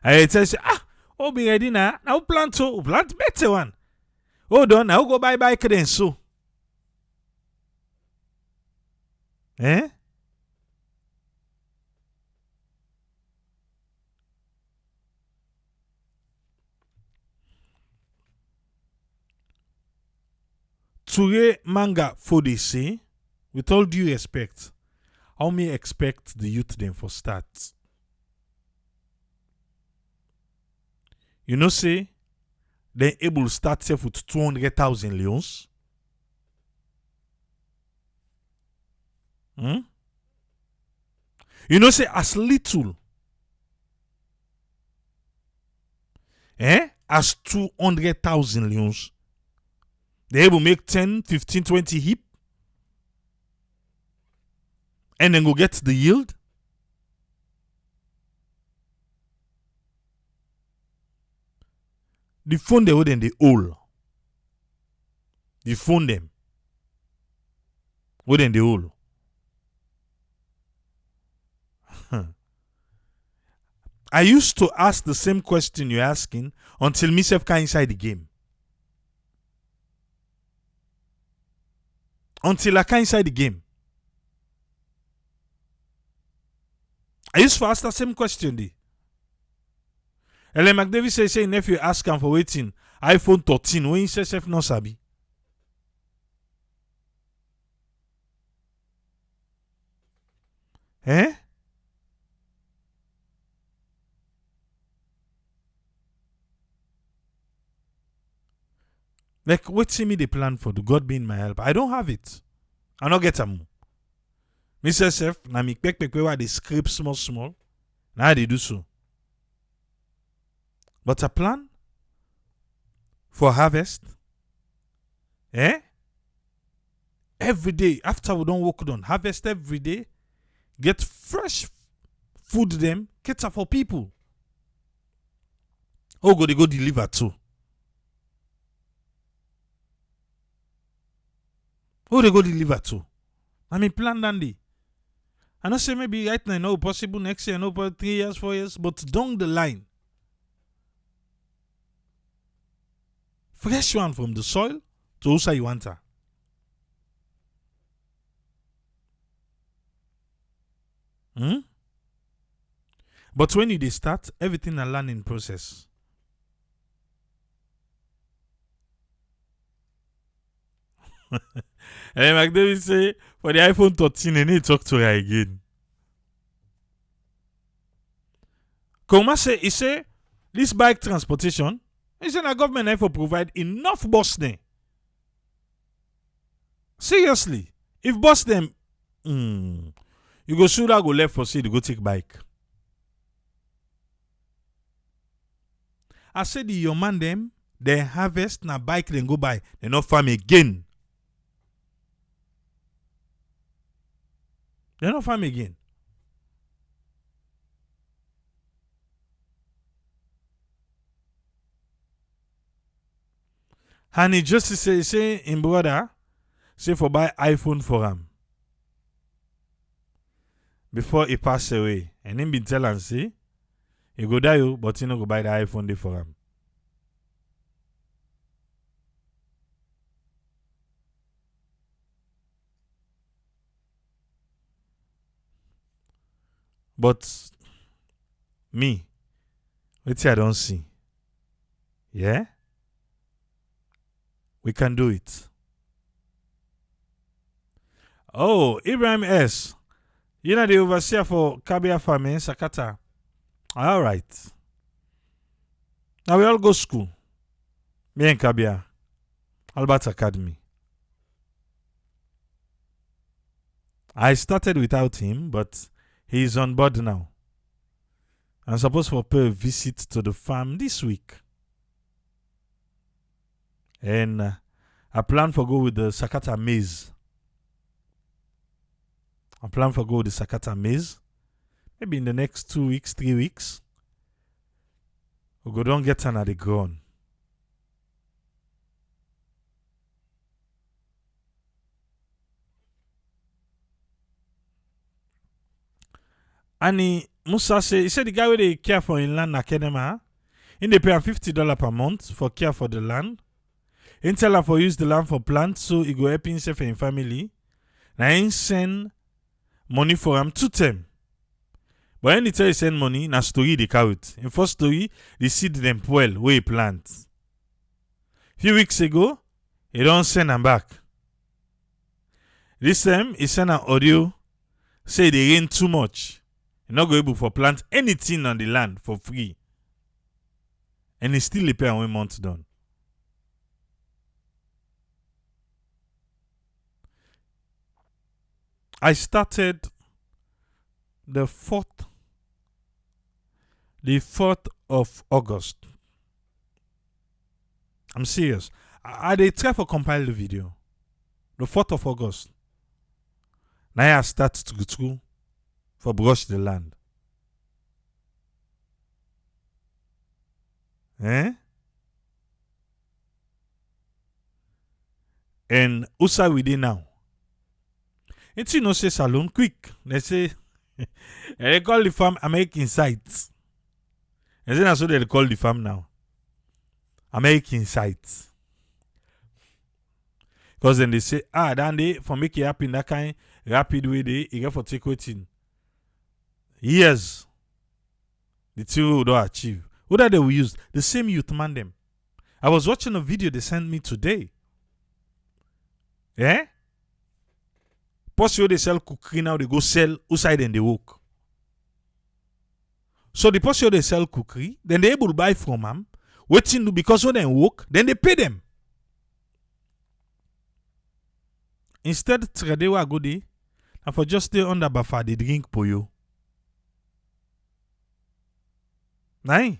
I tell you, oh be ready now. Now plant better one. Oh done, now go buy bike then so. Ture manga for they say, with all due respect, how me expect the youth them for start? You know say, they able to start self with 200,000 leons. You know say as little as 200,000 leons. They able make 10, 15, 20 hip and then go get the yield. The phone they wouldn't they all. The phone them wouldn't they all. I used to ask the same question you're asking until myself came inside the game. Until I came inside the game. I used to ask the same question. Ellen McDavid say nephew ask him for waiting iPhone 13 when he says self no sabi. Like, what's me the plan for the God being my help? I don't have it. I don't get them. Mr. Self, na me pek where they scrape small. Now they do so. But a plan for harvest, every day after we don't work on harvest every day, get fresh food them, cater for people. Oh, they go deliver too. They go deliver too. I mean, plan dandy. I don't say maybe right now, no possible next year, no 3 years, 4 years, but down the line. Fresh one from the soil to Usa you want her. But when you start, everything a learning process. And like David say, for the iPhone 13, I need to talk to her again. Koma say, he say, this bike transportation, he say the government have to provide enough bus there. Seriously. If boss them, you go shoulda go left for say to go take bike. I said the your man them, they harvest na bike then go buy. They not farm again. They not farm again. And he just say in brother, say for buy iPhone for him. Before he pass away. And him been tell and say, he go die you, but he no go buy the iPhone day for him. But me, wait I don't see. Yeah? We can do it. Oh, Ibrahim S. You know the overseer for Kabia farming, Sakata. All right. Now we all go school. Me and Kabia. Albert Academy. I started without him, but he is on board now. I'm supposed to pay a visit to the farm this week. And I plan for go with the Sakata maize. Maybe in the next 2 weeks, 3 weeks. We go don't get on at the ground. And Musa he said the guy where they care for in land academy, he they pay $50 per month for care for the land. He tell her for use the land for plants, so he go help himself and family. Now he send money for him 2 term. But when he tell you send money, na story they carry it. In first story, the seed them well where he plant. Few weeks ago, he don't send them back. This time, he send an audio, say they rain too much. He not go able for plant anything on the land for free. And he still pay on 1 month done. I started the 4th of August. I'm serious. I they try for compile the video. The 4th of August. Now I start to go through for brush the land. And Usa we dey now. It's no say salon quick. They say they call the farm American Sites. They say that's what they call the farm now. American Sites. Because then they say, then they for make it happen that kind rapid way they get for take waiting. Years. The two will don't achieve. What are they will use? The same youth man them. I was watching a video they sent me today. Eh? Possible they sell cookery now, they go sell outside and they work. So the possible they sell cookery, then they able to buy from them, waiting to because when they work, then they pay them. Instead, they were go there, and for just stay under buffer, they drink for you. Nah.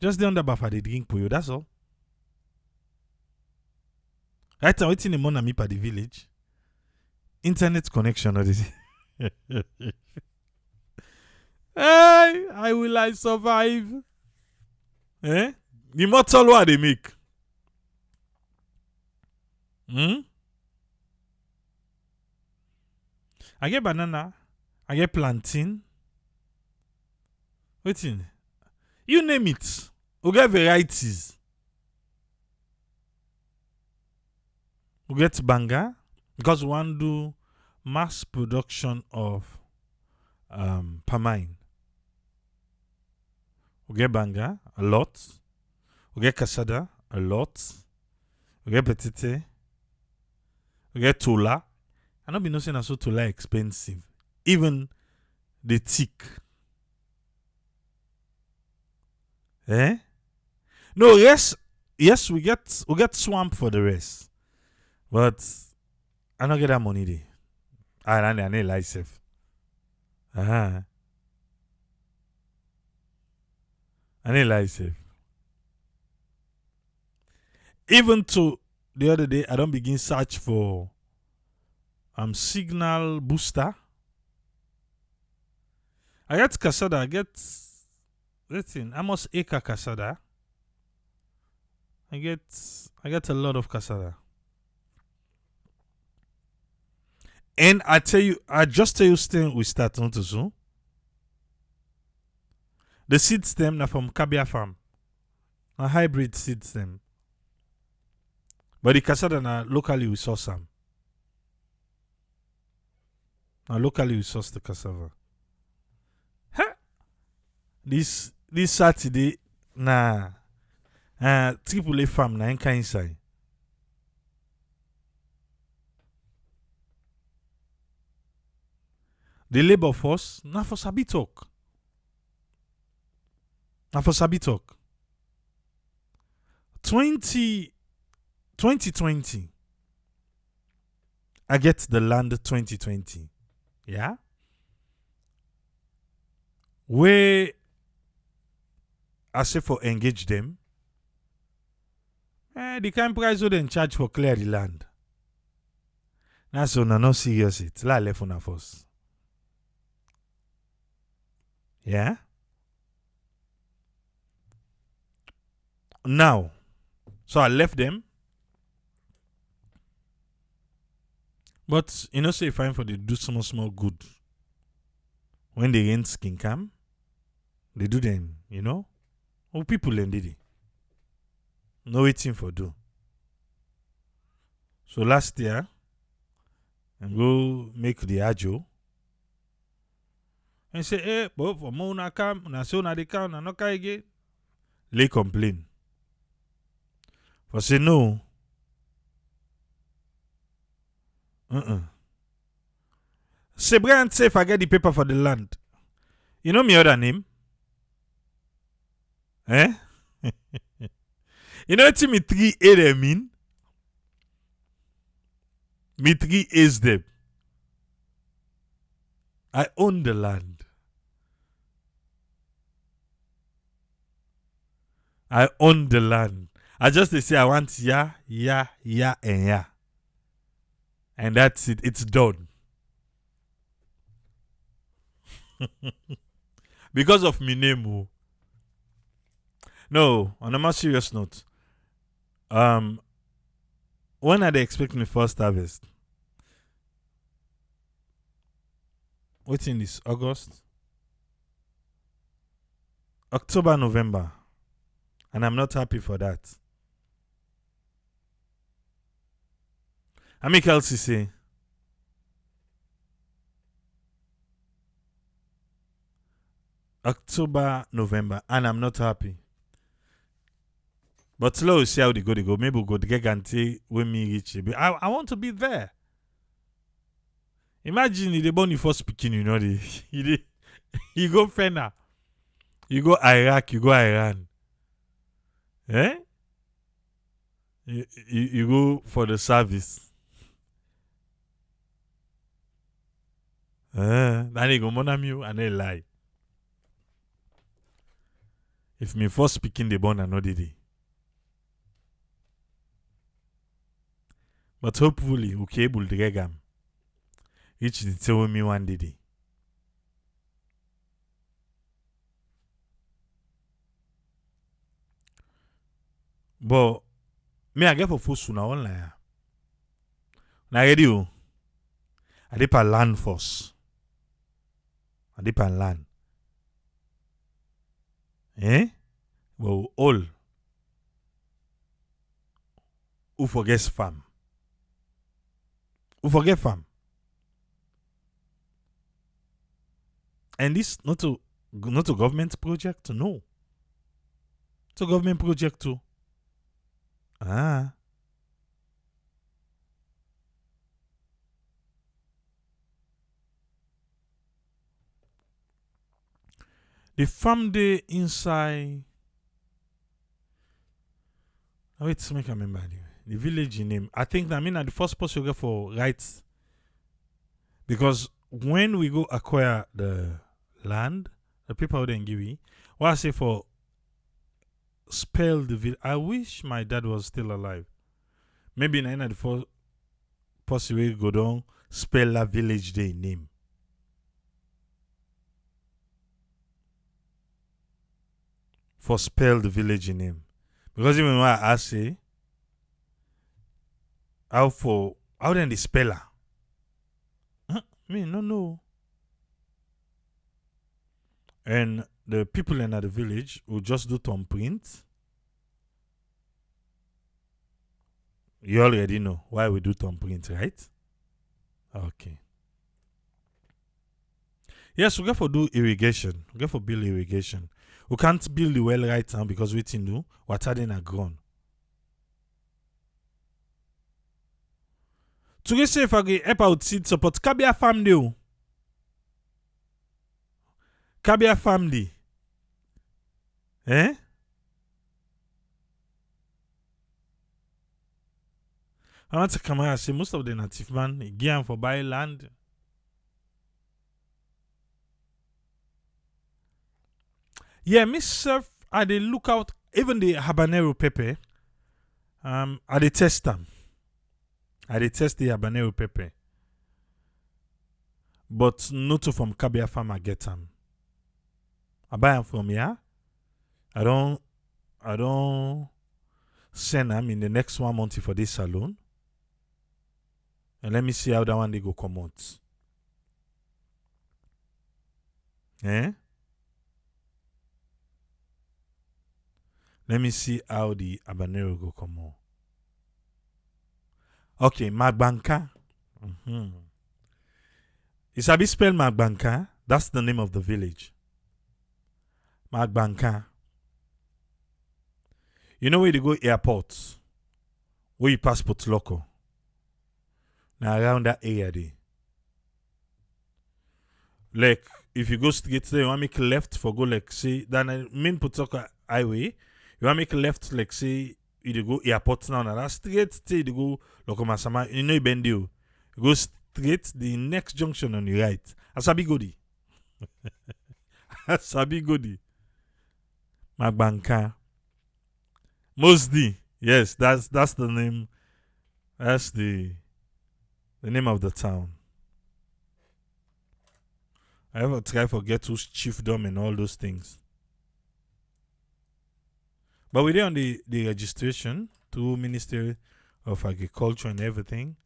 Just stay under buffer, they drink for you, that's all. Right now, waiting in Mona Mipa the village. Internet connection or this. Hey, I will survive. Eh? The mortal what they make. I get banana. I get plantain. Waiting. You name it. We get varieties. We get banga because we want to do mass production of pamine. We get banga a lot. We get casada a lot. We get petite. We get tola. I don't be nothing as so tola expensive. Even the thick. Eh? No, yes, we get swamp for the rest. But I don't get that money there. I need life safe. I need life safe. Even to the other day, I don't begin search for signal booster. I get Casada, I get listen, almost acre Casada. I get a lot of Casada. And I just tell you stem we start on to soon. The seed stem now from Kabia farm. A hybrid seed stem. But the Casada na locally we source some. Now locally we source the cassava. Huh? This Saturday na Triple A farm na enka inside. The labor force na for sabi talk. Na for sabi talk. 2020 I get the land 2020. Yeah? Where I say for engage them. The kind price would then charge for clear the land. That's so not serious it. La left on a force. Yeah? Now, so I left them. But say fine for they do small good. When they rent skin cam, they do them, Oh, people then did it. No waiting for do. So last year, I go make the ajo. And say, hey, but for Mona cam, na so na the cam, na no again. Lay complain. For say no. Say Brian say if I get the paper for the land. You know me other name? Eh? You know what me 3A they mean? Me 3A's them. I own the land. I own the land. I just say I want ya, and ya. And that's it. It's done. Because of me name. No, on a more serious note. When are they expecting the first harvest? What's in this? August? October, November. And I'm not happy for that. I make Elsie say, October, November, and I'm not happy. But slow, see how they go. Maybe we'll go to get guarantee when me reach it. I want to be there. Imagine if they born you first speaking, you go Fena, you go Iraq, you go Iran. Eh? You go for the service. Then they go monam you and they lie. If me first speaking, they born another day. But hopefully, we can able to get them. Each did tell me one day. But me I get for full soon online. Now ready you. I dip a land force. I dip a land. Well, all who forgets farm. Who forget farm. And this not a government project, no. It's a government project too. The farm day inside. Wait, to make a remember. The village name. I think that mean at the first post you get for rights. Because when we go acquire the land, the people then give me, what I say for spell the village. I wish my dad was still alive. Maybe in the first post we go down, spell a village day name. For spell the village name. Because even when I say how then the speller? Me no. And the people in the village will just do thumbprint. You already know why we do thumbprint, right? Okay. Yes, we get for do irrigation. We get for build irrigation. We can't build the well right now because we didn't do water in a ground. To get safe, I get help out seed support. Kabia family. Kabia family. Eh? I want to come here and say most of the native man again for buy land. Yeah, myself, I dey look out even the habanero pepper. I dey test them. I dey test the habanero pepper. But not from Kabia farm I get them. I buy them from here. I don't send them in the next 1 month for this salon. And let me see how that one they go come out. Eh? Let me see how the habanero go come out. Okay, Magbanka. You sabi spell Magbanka? That's the name of the village. Magbanka. You know where they go airport? Where you passport local? Now around that area there. Like if you go straight there, you want to make left for go like say then main Potoka highway. You want to make left like say you go airport now. Now that straight stay you go Lokomasama. You know you bend you. You go straight the next junction on your right. Asabi Godi. Asabi Godi. Magbanka. Mosdi. Yes, that's the name. That's the name of the town. I ever try to forget who's chiefdom and all those things. But we're there on the registration to Ministry of Agriculture and everything.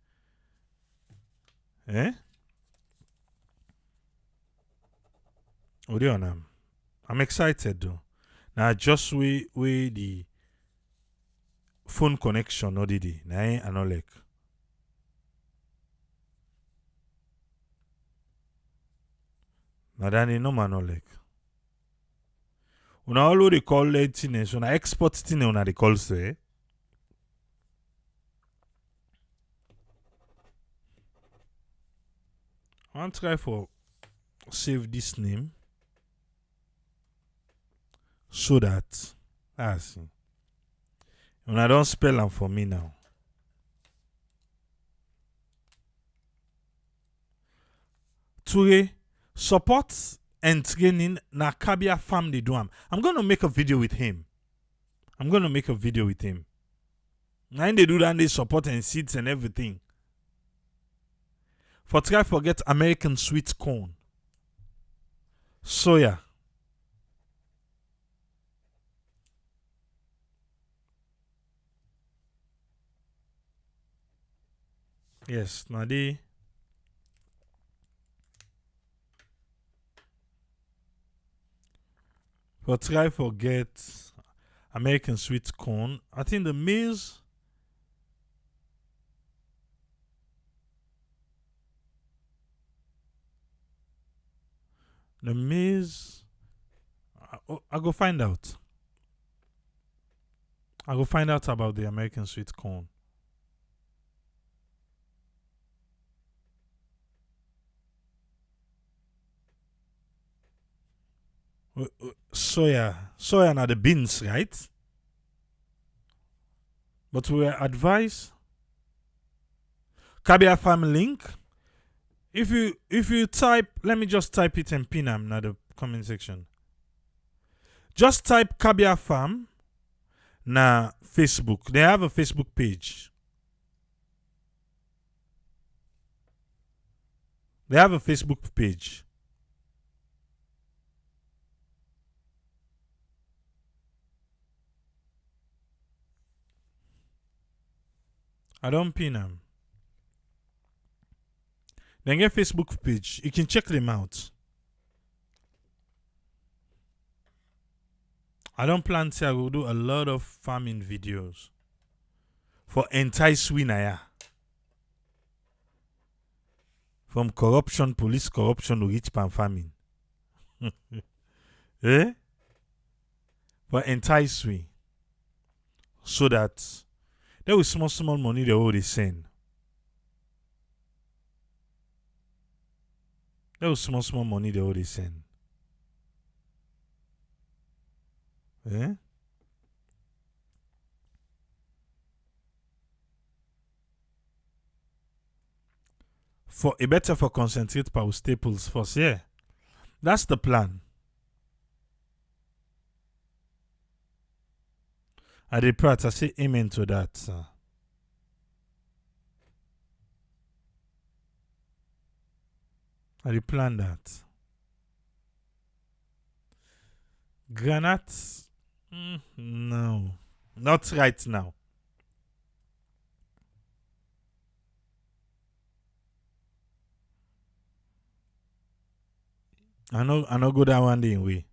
Eh? We're there on them. I'm excited though. Now just we the phone connection no did it. Now I know like. Now that no man no like. Una all they call it things, una export thing una they call so eh. I want to try for save this name so that see. Una don't spell them for me now. Toure support and training na Kabia farm they do am. I'm gonna make a video with him. Now they do that, they support and seeds and everything. For try forget American sweet corn. Soya. Yes, now they for try forget American sweet corn. I think the maize. The maize. I go find out. I go find out about the American sweet corn. Soya na the beans, right? But we advise Kabia Farm link. If you type, let me just type it and pin them in the comment section. Just type Kabia Farm na Facebook. They have a Facebook page. They have a Facebook page. I don't pin them. Then get Facebook page. You can check them out. I don't plan to. I will do a lot of farming videos for entice winner. From corruption, police corruption to rich pan farming. Eh? For entice we. So that there was small money they already send. There was small money they already send. Eh? For a better for concentrate power staples first, yeah. That's the plan. I did pray, I say amen to that, sir. I did plan that. Granite? No. Not right now. I know go that one day way.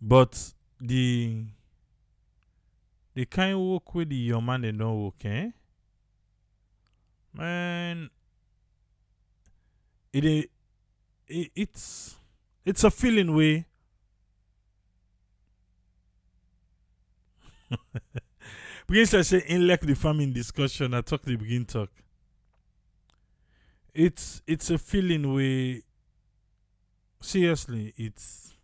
But the kind of work with your man they don't work, eh? Man, it's a feeling way. Begins to say in like the farming discussion, I talk the begin talk. It's a feeling way. Seriously, it's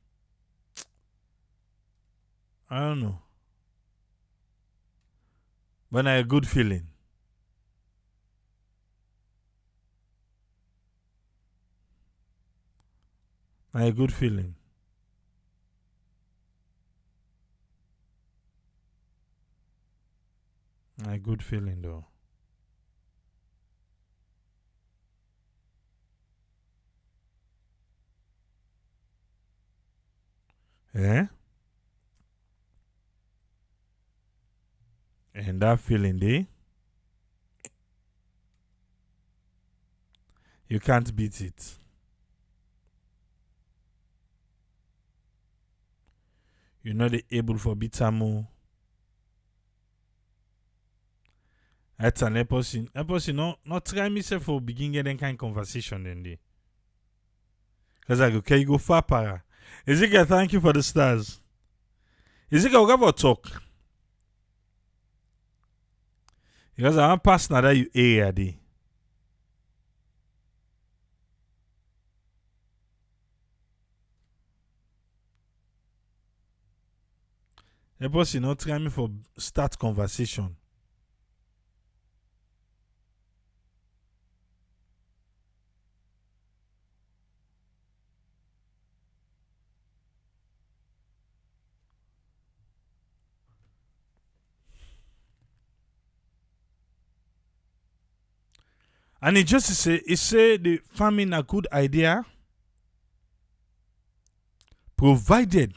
I don't know. But a good feeling. A good feeling. A good feeling though. Yeah? And that feeling there, you can't beat it. You're not able for bitamo. That's an episode. Not try myself for begin getting kind of conversation then day. Because I go, can you go far para? Ezekiel, thank you for the stars. Ezekiel, we'll have a talk. Because I want to pass now that you area day. Episode, not try me for start conversation. And it just say the farming a good idea, provided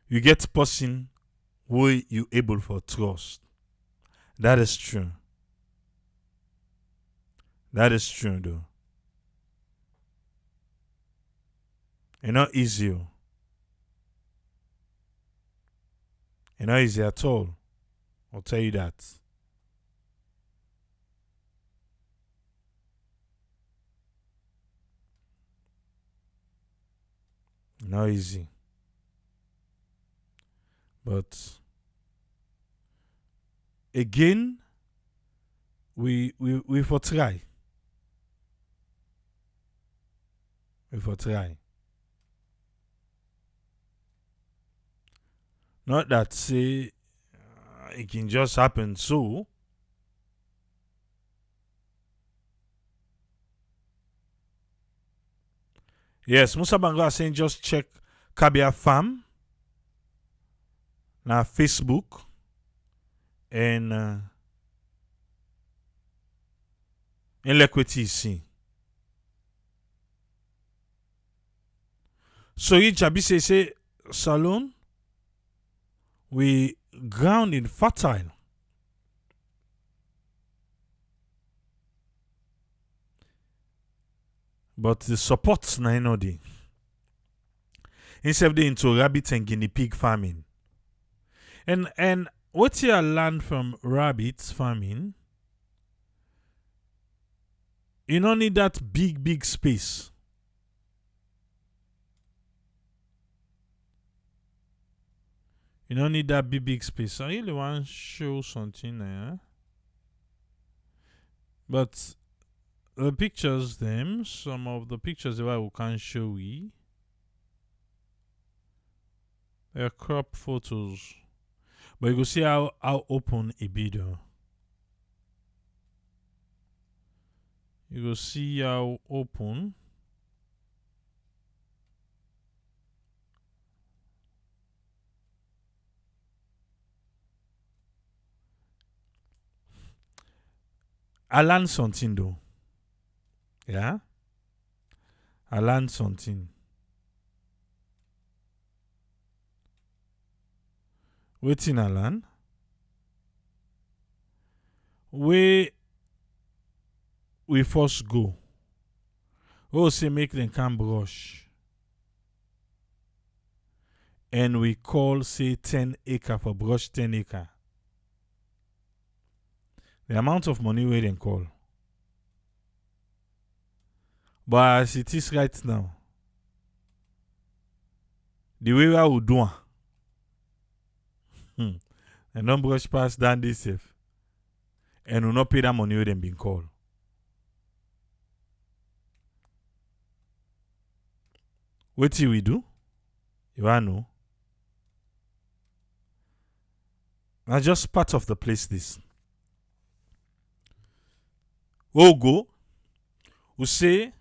you get person who you able for trust. That is true. That is true though. It's not easy. It's not easy at all. I'll tell you that. Not easy. But again, we for try. We for try. Not that say it can just happen so. Yes, Musa Bango are saying just check Kabia Farm na Facebook and in l'equity ici. So you Jabi say Salon we ground in fertile. But the supports na no dey. Instead they into rabbit and guinea pig farming. And what you learn from rabbits farming, you don't need that big space. You don't need that big space. I really want to show something there. But the pictures them, some of the pictures that we can show you. They're crop photos. But you can see how open it be though. You will see how open. I learned something though. Yeah? I learned something. Waiting I learn. We first go. We say make them can brush. And we call say 10 acre for brush 10 acre. The amount of money we then call. But as it is right now, the way we would do and don't brush past down this safe. And will not pay that money we then being called. What do we do? You wanna know? Now just part of the place this. We'll go. We'll say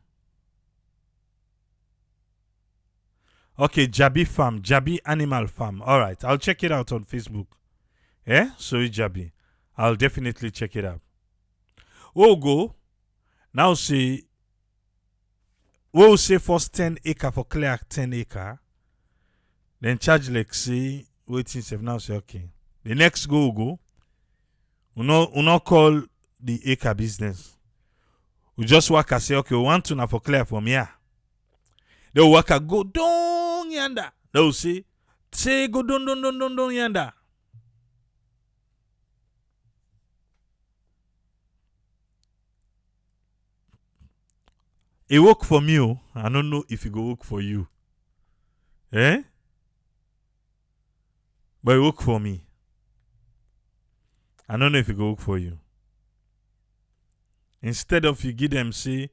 okay, Jabi Farm, Jabi Animal Farm. Alright, I'll check it out on Facebook. Eh? Sorry, Jabi. I'll definitely check it out. We'll go. Now say we'll say first 10 acre for clear 10 acre. Then charge like say waiting safe now say okay. The next go. We not call the acre business. We just work and say okay, we want to now for clear from here. They will work and go down yonder. They will say go down yonder. It work for me. Oh. I don't know if it go work for you. Eh? But it work for me. I don't know if it go work for you. Instead of you give them say,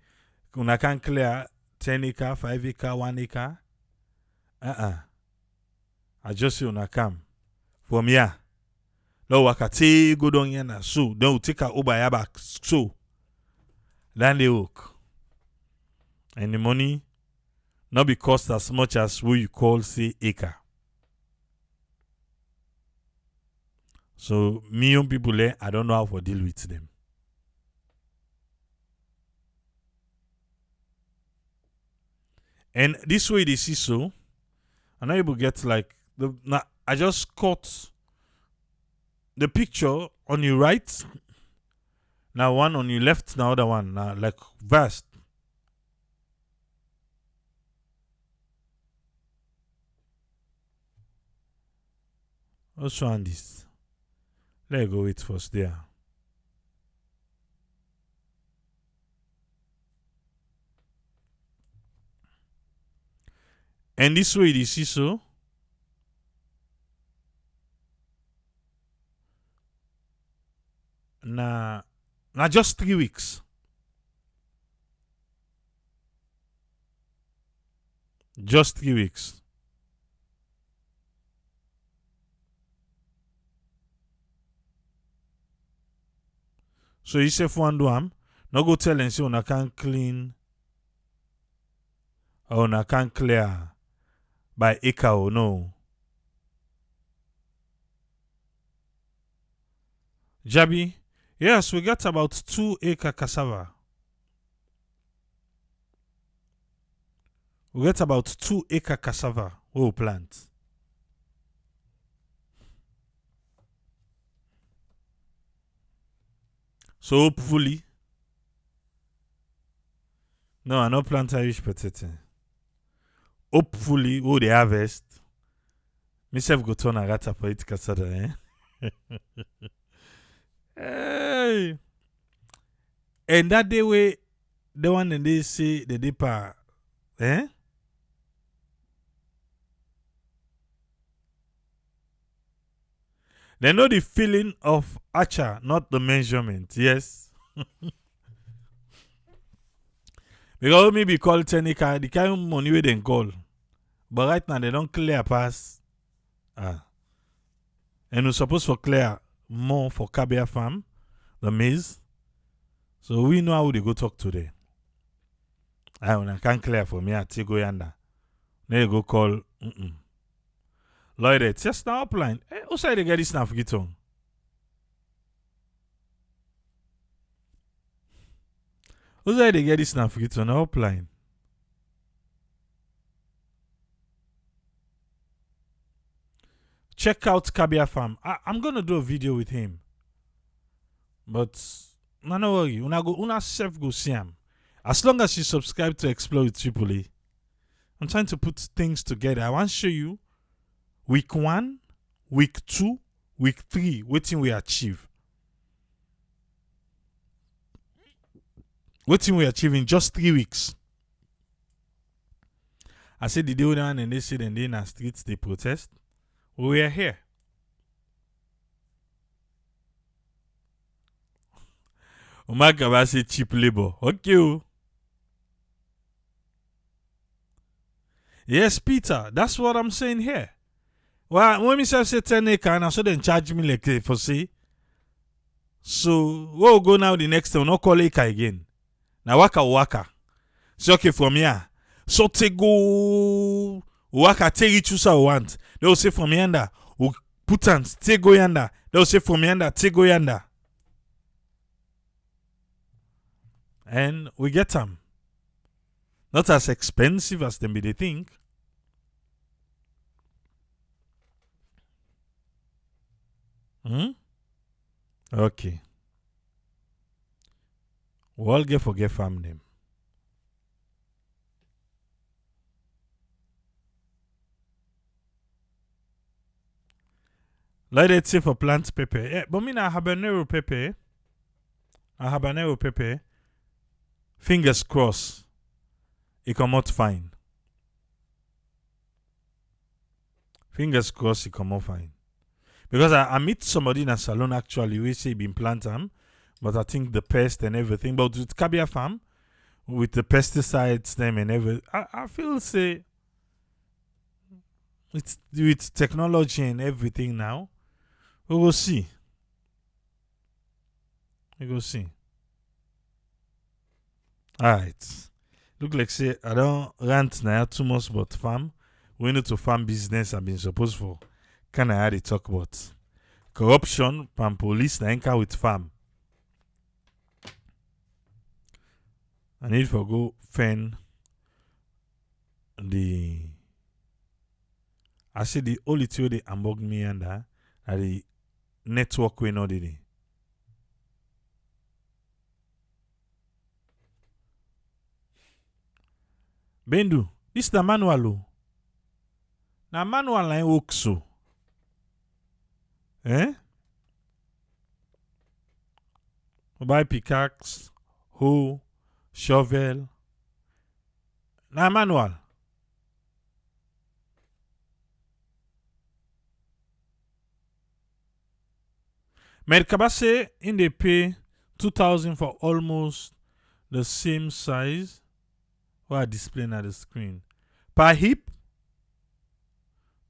I can clear 10 acre, 5 acre, 1 acre. I just say una come. From here. No waka take go down here now. So then we take a over back. So then they work. And the money not be cost as much as what you call say acre. So me young people there, I don't know how to deal with them. And this way they see so, I'm not able to get like I just cut the picture on your right. Now one on your left, now other one. Now like vast. What's on this? Let's go with first there. And this way you see so. Now just 3 weeks. Just 3 weeks. So you say for one do am, no go tell and say una can't clean or una can't clear by acre or no. Jabi, yes, we got about 2 acre cassava. We get about 2 acre cassava we will plant. So hopefully, no, I no plant Irish potato. Hopefully, we dey harvest. Myself go turn a rata for it cassava, Hey. And that day way, the one and they say the dipper, They know the feeling of Archer, not the measurement. Yes. Because maybe call 10 acre, the kind of money we then call. But right now they don't clear pass. And we're supposed to clear more for Kabia farm, the maize. So we know how they go talk today. I can't clear for me at Tigo Yanda. Then you go call. Lloyd, it's just now upline. Who say they get this now for Gitong? Who say they get this now for Gitong? Now upline. Check out Kabia Farm. I'm gonna do a video with him. But no worry. Una self go see him. As long as you subscribe to Explore with Tripoli, I'm trying to put things together. I want to show you week 1, week 2, week 3, waiting we achieve. Waiting we achieve in just 3 weeks. I said the day one and they said and they in the streets they protest. We are here. Umaka say cheap labor. Okay. Yes, Peter. That's what I'm saying here. Well, when me say 10 acre and I saw them charge me like for say. So we'll go now the next time. We'll not call acre again. Now waka. So okay from here. So take go waka take it choose I want. They will say from yonder. We'll put on take go yonder. They will say from yonder take go yonder. And we get them. Not as expensive as them be they think. Okay. We'll forget farm name. Let it say for plant pepper. Yeah, but me na habanero pepper. A habanero pepper. Fingers crossed. It come out fine. Fingers crossed it come out fine. Because I meet somebody in a salon actually we say been plant them, but I think the pest and everything. But with Kabia farm, with the pesticides them and everything, I feel say with technology and everything now, we will see. We will see. Alright. Look like say I don't rant now too much about farm. We need to farm business I've been supposed for. Can I had to talk about corruption from police na enka with farm. I need to go fend the I say the only two they ambog me under are the network we know the Bendu, this the manual. Na manual line work so. Buy pickaxe, hoe, shovel. Na manual. Merkabase in they pay 2,000 for almost the same size. What I displaying at the screen. Per hip?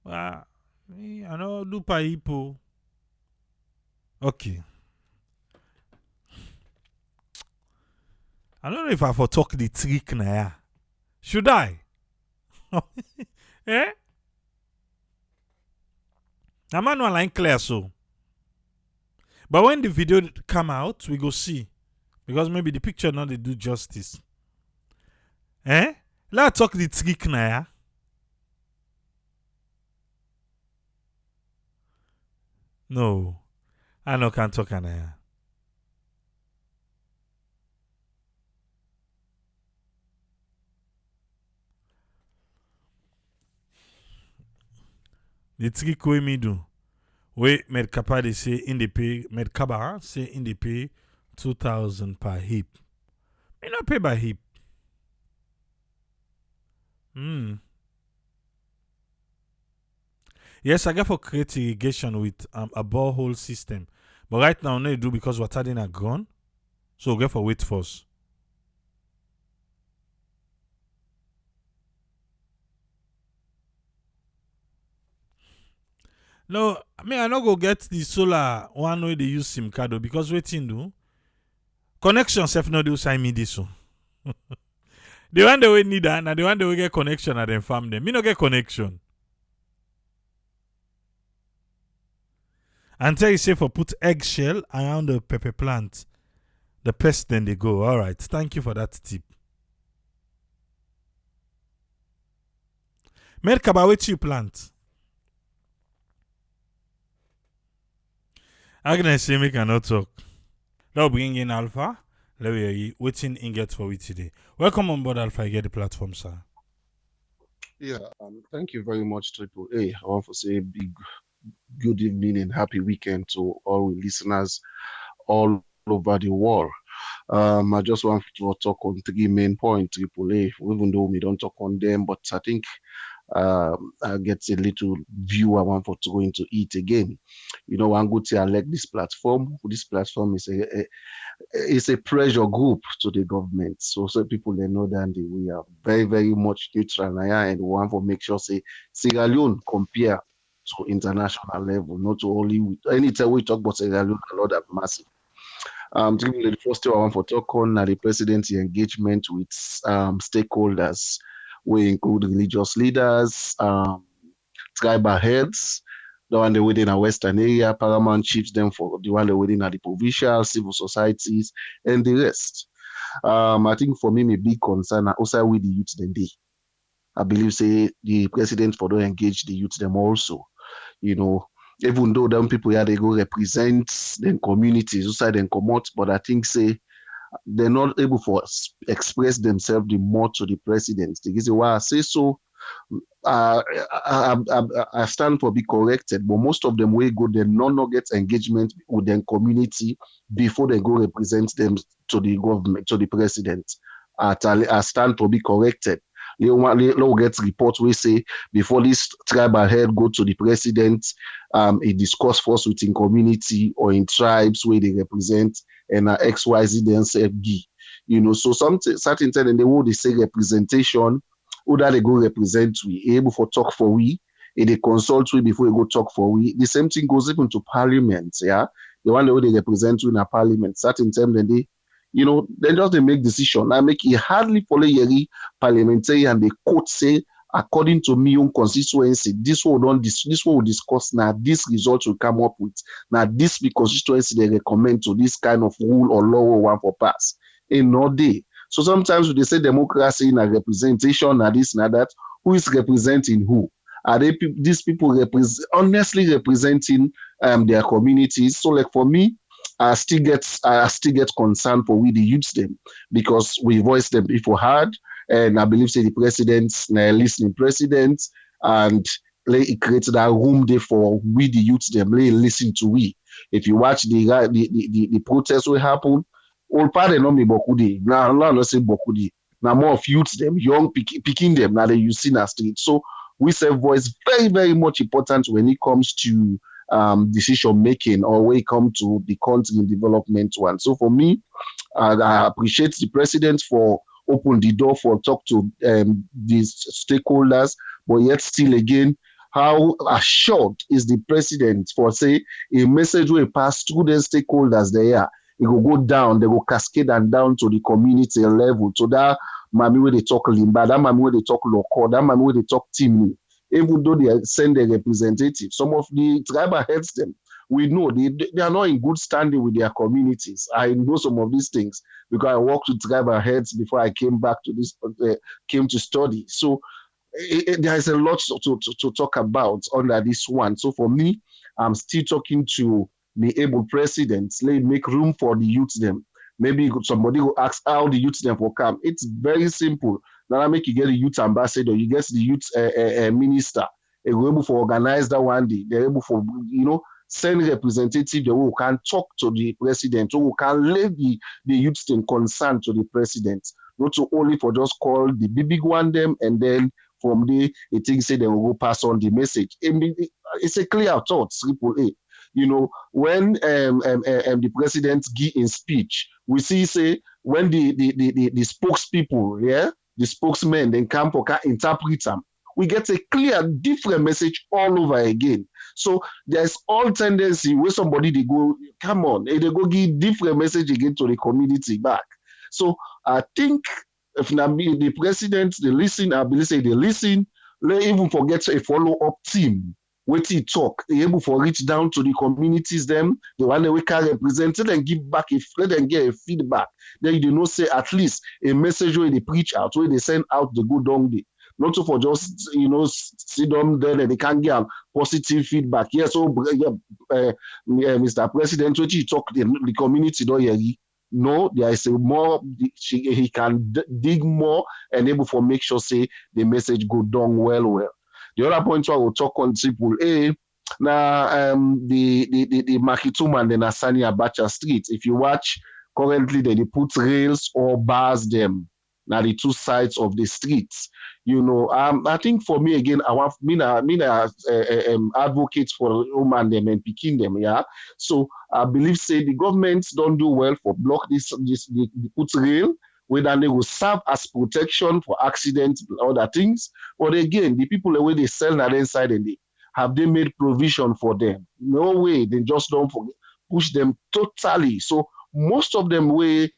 I know do per hip. Okay. I don't know if I for talk the trick na ya. Should I? Eh? Na manual line clear so. But when the video come out, we go see. Because maybe the picture not they do justice. Eh? Let's talk the trick na ya. No. I no can talk na ya. The trick we me do. We Medcapa they say in the pay Medcaba say in the pay 2,000 per hip. Me not pay by hip. Yes, I get for create irrigation with a borehole system. But right now, no do because water then are gone. So we get for wait first. No, I mean I not go get the solar one way they use SIM card though, because waiting do. Connection self no do sign me this one. The one they will need that, and the one they will get connection and then farm them. Me no get connection. Until you say for put eggshell around the pepper plant, the pest then they go. All right, thank you for that tip. Merkaba, which you plant? Agnes say me cannot talk. Now bring in Alpha. Let me hear you. Waiting in get for we today. Welcome on board, Alpha. You get the platform, sir. Yeah, thank you very much, Triple A. I want to say a big good evening and happy weekend to all listeners all over the world. I just want to talk on three main points, Triple A, even though we don't talk on them, but I think I get a little view I want to go into it again. You know, one good thing I like this platform. This platform is it's a pressure group to the government. So people they know that we are very, very much neutral now, and we want to make sure say Sierra Leone compare to international level, not to only with anytime we talk about Sierra Leone, a lot of massive. The first thing I want to talk on the presidency engagement with stakeholders. We include religious leaders, tribal heads, the one they within a western area, paramount chiefs, them for the one they within the provincial, civil societies, and the rest. I think for me, my big concern also with the youth then they. I believe say the president for don't engage the youth them also. You know, even though them people here they go represent them communities, also then come out, but I think say they're not able to express themselves the more to the president. They say, why I say so. I stand for be corrected, but most of them will go, they not get engagement with their community before they go represent them to the government, to the president. I stand to be corrected. They get reports we say before this tribal head go to the president, he discuss first within community or in tribes where they represent, and XYZ then say G. You know, so some certain time and they will they say representation, who that they go represent we able for talk for we, and they consult we before they go talk for we. The same thing goes even to parliament, yeah. The one that they represent you in a parliament, certain time then they then just they make decision. I make it hardly follow yeri parliamentary and the court say, according to me own constituency, this one will discuss now, this result will come up with. Now this be constituency they recommend to this kind of rule or law or one for pass. In no day. So sometimes they say democracy in a representation and this and that, who is representing who? Are they these people honestly representing their communities? So like for me, I still get concerned for we the youths them because we voice them before hard, and I believe say the presidents listening presidents and it creates that room there for we the youths them listen to we. If you watch the protests will happen, all part they know me bokudi. Now not say bokudi. Now more of youths them young picking them now they you see in our street. So we say voice very very much important when it comes to decision making or when it comes to the country development one. So for me, I appreciate the president for open the door for talk to these stakeholders, but yet still again, how assured is the president for say a message will pass through the stakeholders there it will go down, they will cascade and down to the community level. So that mommy where they talk Limba, that mommy where they talk Loko, that mommy where they talk Timmy. Even though they send their representatives, some of the tribal heads them, we know they are not in good standing with their communities. I know some of these things because I worked with tribal heads before I came back to this, came to study. So there is a lot to talk about under this one. So for me, I'm still talking to the able presidents. Let make room for the youth them. Maybe somebody will ask how the youth them will come. It's very simple. Now I make you get the youth ambassador, you get the youth minister. They're able to organize that one day. They're able for send representative who can talk to the president, who can lay the youth thing concern to the president. Not to only for just call the big one them and then from there, they think say they will go pass on the message. It's a clear thought, triple A. When the president give in speech, we see say when the spokespeople, the spokesmen, then come for interpret them, we get a clear, different message all over again. So there's all tendency where somebody they go, come on, they go give different message again to the community back. So I think if the president, they listen, I believe say they listen, they even forget a follow-up team. Wait he talk, they able to reach down to the communities them, the one that we can represent it and give back, let them get a feedback. Then you say at least a message where they preach out, where they send out the good down day. Not so for just sit down there and they can get positive feedback. Yes, Mr. President, what you talk the community don't hear. No, there is a more he can dig more and able to make sure say the message go down well. The other point I will talk on triple A now the Makituma and the Nasani Abacha Street. If you watch currently they put rails or bars them. Now the two sides of the streets. I think for me again, I want me advocates for women them and picking them, yeah. So I believe say the governments don't do well for block this the put rail, whether they will serve as protection for accidents and other things. But again, the people the way they sell that inside and have they made provision for them? No way, they just don't push them totally. So most of them way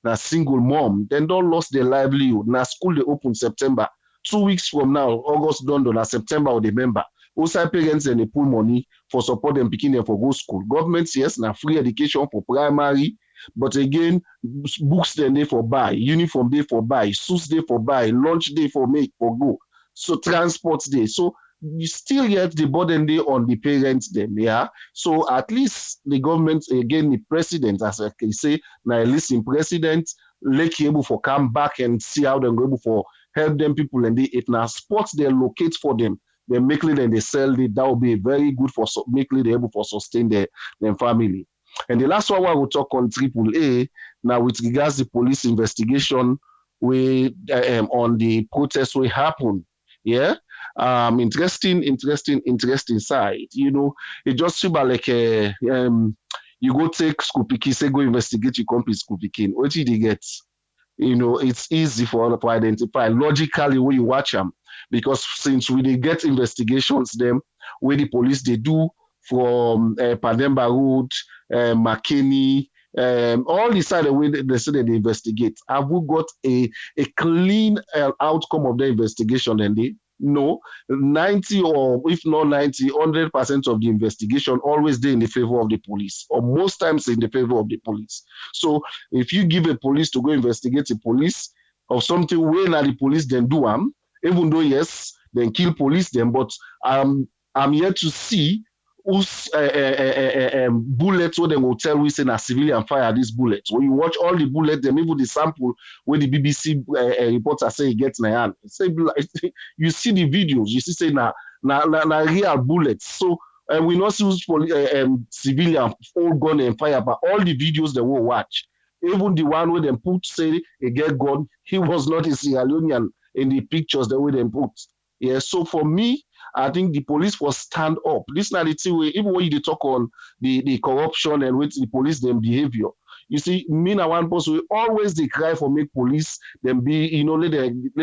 na single mom, then don't lost their livelihood. Now school they open September. 2 weeks from now, August done, na September or November. Also parents and they pull money for support them picking them for go school. Government, yes, now free education for primary, but again, books then they for buy, uniform day for buy, suits day for buy, lunch day for make for go. So transport day. So you still get the burden day on the parents them, yeah. So at least the government, again, the president, as I can say, now listen, president, like able for come back and see how they're able for help them people and if now sports they locate for them, they make it and they sell it, that will be very good for make it able for sustain their family. And the last one I will talk on triple A now with regards to police investigation we on the protest will happen. Yeah. Interesting side. It just feel like you go take school pikin, say go investigate your company school pikin. What did they get? It's easy for to identify logically when you watch them because since we get investigations them where the police they do from Pademba Road, McKinney, all the side way they say they investigate. Have we got a clean outcome of the investigation? And they no 90 or if not 90, 100% of the investigation always they in the favor of the police, or most times in the favor of the police. So if you give a police to go investigate a police of something where now the police then do even though yes, then kill police them, but I'm yet to see whose bullets where they will tell we say a civilian fire these bullets. When you watch all the bullets, them even the sample where the BBC reporter say he gets in the hand. Say you see the videos, you see say na real bullets. So we not see civilian hold gun and fire, but all the videos they will watch, even the one where they put say a get gun, he was not a Sierra Leonean in the pictures the way they put. Yeah, so for me, I think the police will stand up. This not the thing where even when you talk on the corruption and with the police them behavior. You see, me and one person we always they cry for make police them be, let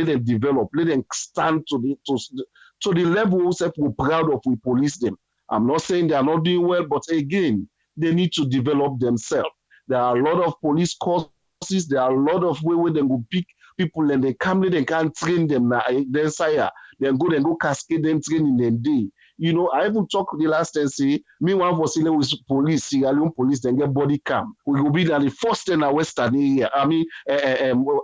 them develop, let them stand to the level we're proud of we police them. I'm not saying they are not doing well, but again, they need to develop themselves. There are a lot of police courses. There are a lot of way where they go pick people and they come there, they can't train them now. Then sire, then go cascade them training them day. I even talk the last time say me one for selling with police, Sierra Leone police, then get body cam. We will be the first in a Western area,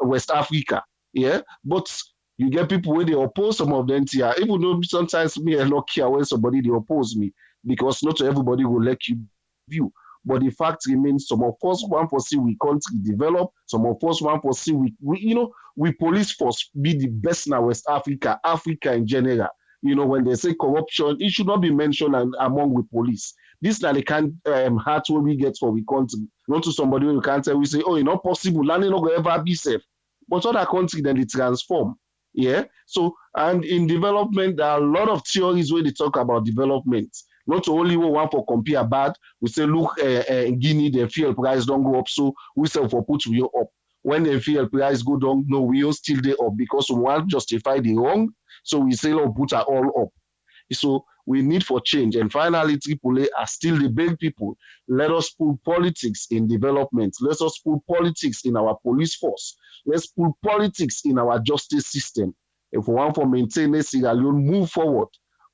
West Africa. Yeah, but you get people where they oppose some of them here. Even though sometimes me I not care when somebody they oppose me because not everybody will let you view. But the fact remains, some of us want to see we country develop. Some of us want to see we police force be the best in West Africa, Africa in general. When they say corruption, it should not be mentioned among the police. This now they can't heart what we get for we country. Not to somebody who can't tell we say, oh, it's not possible, land not going ever be safe. But other country then they transform. Yeah. So and in development, there are a lot of theories where they talk about development. Not only we want for compare bad, we say look Guinea, the fuel price don't go up, so we say for put we up. When the fuel price go down, no, we all still there up because we want to justify the wrong. So we say, oh, put our all up. So we need for change. And finally, AAA are still the big people. Let us put politics in development. Let us put politics in our police force. Let's put politics in our justice system. If we want to maintain a Sierra Leone, move forward.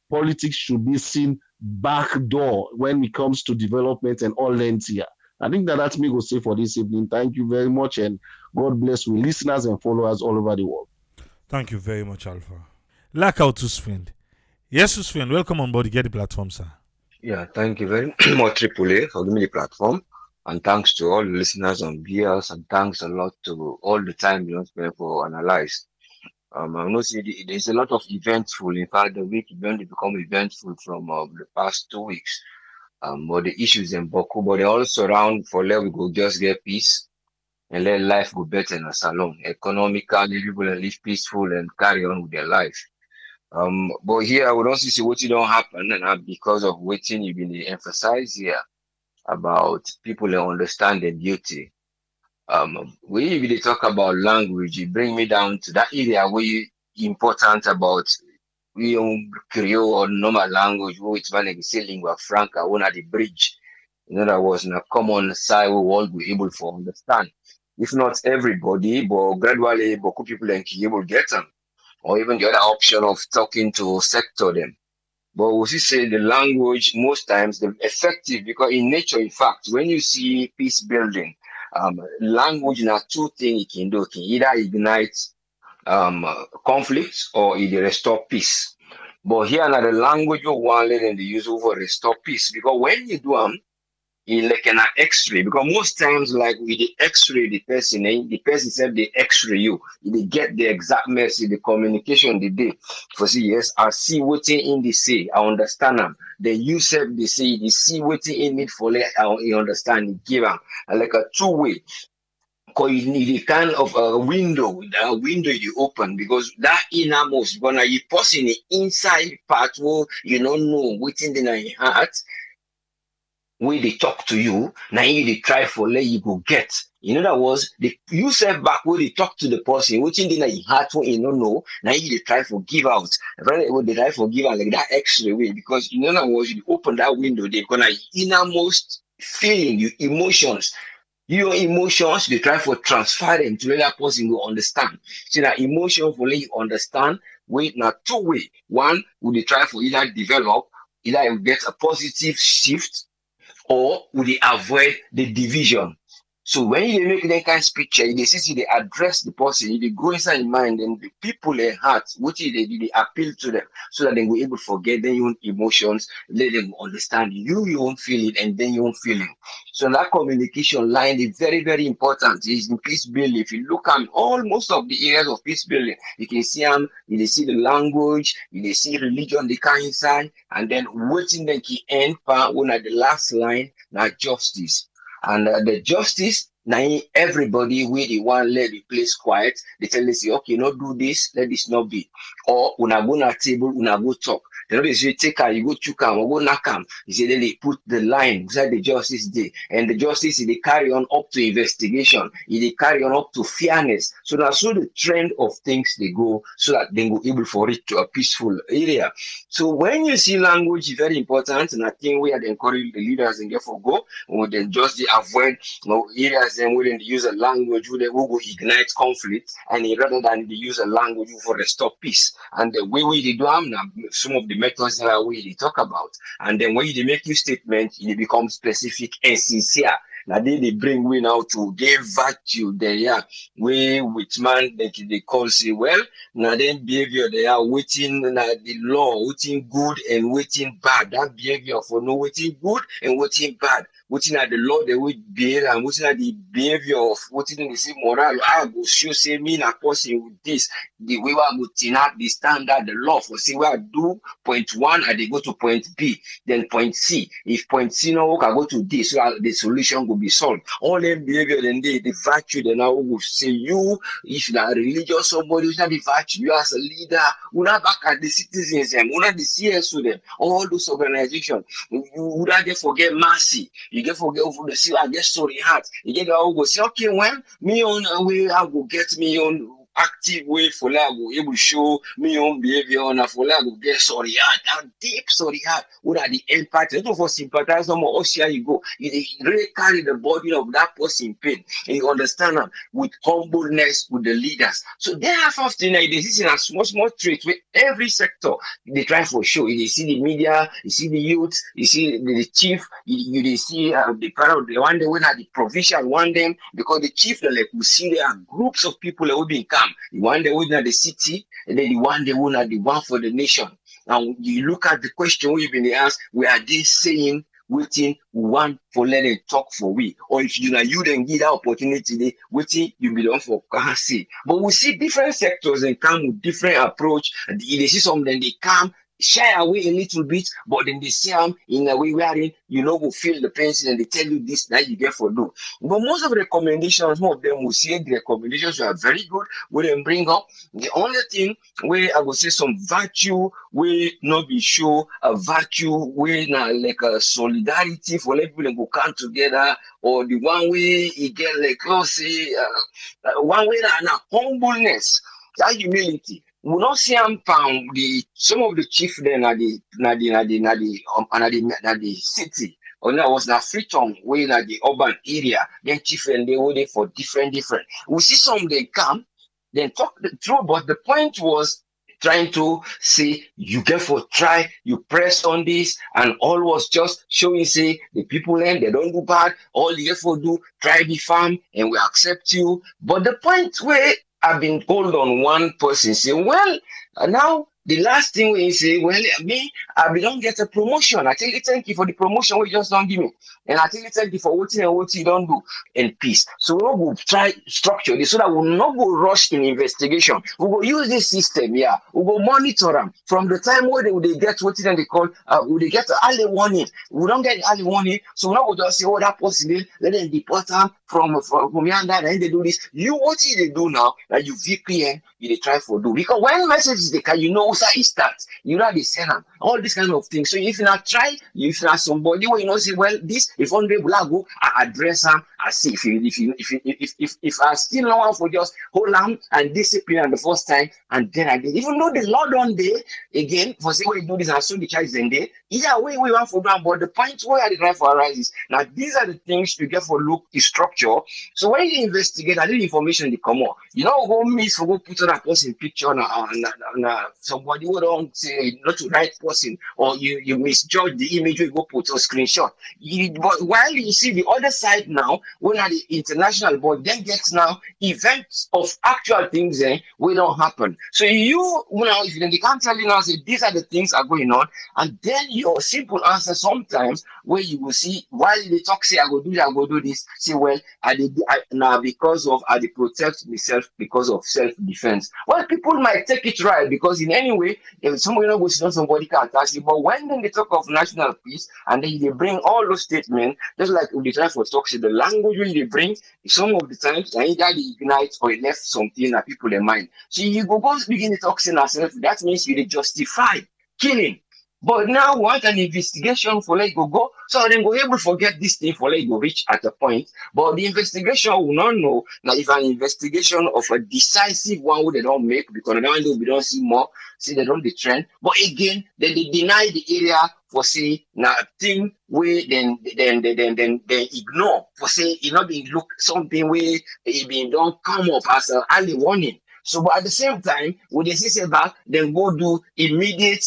Politics should be seen back door when it comes to development and all length here. I think that's me go say for this evening. Thank you very much, and God bless we listeners and followers all over the world. Thank you very much, Alpha. Like our friend. Yes, friend, welcome on board the Get the Platform, sir. Yeah, thank you very much, AAA, for giving me the platform. And thanks to all the listeners on BS, and thanks a lot to all the time you spend for analyze. I know there's a lot of eventful. In fact, the week is going to become eventful from the past 2 weeks. But the issues in Boku, but they all surround for let we go just get peace and let life go better in a salon. Economically, people live peaceful and carry on with their life. But here we don't see what don't happen, and because of waiting, you've been emphasized here about people that understand their duty. When they talk about language, you bring me down to that area where you important about we own Creole or normal language, which man say lingua franca, one at the bridge. In other words, in a common side we all be able to understand. If not everybody, but gradually, but people can able to get them. Or even the other option of talking to sector them. But we see say the language most times the effective because in nature, in fact, when you see peace building, language now two things it can do. It can either ignite conflict or it restore peace. But here now the language you want let them use over restore peace because when you do in like an X-ray, because most times like with the X-ray the person said the X-ray you they get the exact message, the communication they did. For see, yes, I see what in the say, I understand them. Then you said they say you see what in it for let you understand it give them like a two-way. Because you need a kind of a window, that window you open because that innermost gonna you pause in the inside part where you don't know what's in the heart. Where they talk to you, now you they try for let you go get. In other words, you say back where they talk to the person, which in the heart when you don't know, now you they try for give out. When they try for give out like that extra way, because in other words, you open that window, they're gonna innermost feeling you emotions. Your emotions, they try for transfer them to that person will understand. So that emotion for let you understand, wait now two way. One, would they try for either develop, either you get a positive shift, or would they avoid the division? So when you make that kind of picture, they see they address the person, they go inside your mind and the people in heart, what they appeal to them so that they will able to forget their own emotions, let them understand you own feeling and then your own feeling. So that communication line is very, very important. It's in peace building. If you look at most of the areas of peace building, you can see them, you see the language, you see religion, the kind inside, and then waiting then key end part one at the last line, now justice. And the justice, now everybody where they want let the place quiet, they tell us, okay, not do this, let this not be. Or una go na table, una go talk. They know they say take her, you go chook am or go knock am. He say then they put the line beside the justice day, and the justice they carry on up to investigation, they carry on up to fairness. So that's so the trend of things they go so that they go able for it to a peaceful area. So when you see language is very important, and I think we are encourage the leaders and therefore go, or then just they avoid areas then where they use a language where they will go ignite conflict, and rather than they use a language for restore peace. And the way we do now, some of the methods that we talk about, and then when they make you statement, it becomes specific and sincere. Now they bring we now to give virtue there, yeah. We with man they call say well, now then behavior they are waiting the law, waiting good and waiting bad. That behavior for no waiting good and waiting bad. Waiting at the law they would behave and waiting at the behavior of waiting the same moral. I go show say me na person with this. The way I go tinat the standard, the law for say where I do point one and they go to point B, then point C. If point C no work, I go to D, so the solution will be solved. All them behavior then the virtue then now will say you, if you are religious somebody, you have the virtue, you as a leader, you not back at the citizens, you not the CSO them, all those organizations, you would not get forget mercy, you get forget over the sea, I get sorry heart, you get go say, okay, when me on way I will get me on active way for like will able show me own behavior and for like will get sorry heart and deep sorry heart. What are the empathy? Not for sympathize no more. Here you go. You really carry the burden of that person pain, and you understand them with humbleness with the leaders. So therefore, often this is in a small trait where every sector they try for show. You see the media, you see the youth, you see the chief, you see the parent, the one they win at the provincial one them because the chief like we see there are groups of people that will be come. The one they win at the city, and then the one they win at the one for the nation. Now you look at the question we've been asked, where are they saying waiting one for let them talk for we? Or if you know you then give that opportunity, they waiting you belong for say. But we see different sectors and come with different approach. And they see some then they come shy away a little bit, but then they see them in a way wherein you know will feel the pain and they tell you this that you get for do. But most of the recommendations, most of them will say the recommendations are very good. We then bring up the only thing where I will say some virtue will not be show a virtue where now like a solidarity for let people go come together, or the one way you get like let's say one way now humbleness, that humility. We not see them found some of the chief then at the city. Or now was na Freetown way in the urban area. Then chief and they were there for different. We see some they come, then talk the truth, but the point was trying to say you get for try, you press on this, and all was just showing say the people and they don't do bad, all you get for do try be firm and we accept you. But the point where I've been told on one person say, well, now the last thing we say, well, me, I don't get a promotion. I tell you, thank you for the promotion we just don't give me. And I tell you, thank you for what you don't do in peace. So we will try structure this so that we'll not go rush in investigation. We will use this system, yeah. We will monitor them from the time where they get what they call, they get early warning. We don't get early warning, so we not go just say, oh, that possible, let them deport them from here and that, and they do this. You what they do now, that you VPN, you they try for do. Because when messages they can, you know, it starts, you know, they send them, all this kind of things. So if you not try, if you not somebody where you know say, well, this if one day I go, I address them, I see if I still know how for just hold on and discipline on the first time, and then I did, even though the Lord on day again for say we do this and so the charge then day, either way we want for them, but the point where I try for arises. Now these are the things you get for look the structure. So when you investigate, a little information they come out, you know, go miss for go put on a person picture on somebody who don't say not the right person, or you misjudge the image you go put on screenshot. But while you see the other side now, when are the international board then gets now events of actual things will not happen. So you now if they can't tell you now say these are the things are going on, and then your simple answer sometimes where you will see while they talk say I go do this, say well now because of I protect myself because of self-defense. Well, people might take it right because in any way if somebody not go see somebody can attack you, but when then they talk of national peace and then they bring all those statements, just like we try for talk, say the language when they bring some of the times and either they ignite or it left something that people in mind. So you go begin to talk saying yourself, that means you justify killing. But now we want an investigation for let go. So then go able to forget this thing for let go reach at a point. But the investigation will not know now if an investigation of a decisive one who they don't make because now we don't see more, see they don't the trend. But again, then they deny the area for say now thing where then they ignore for say you know they look something where it been don't come up as a early warning. So, but at the same time, when they see back, then go do immediate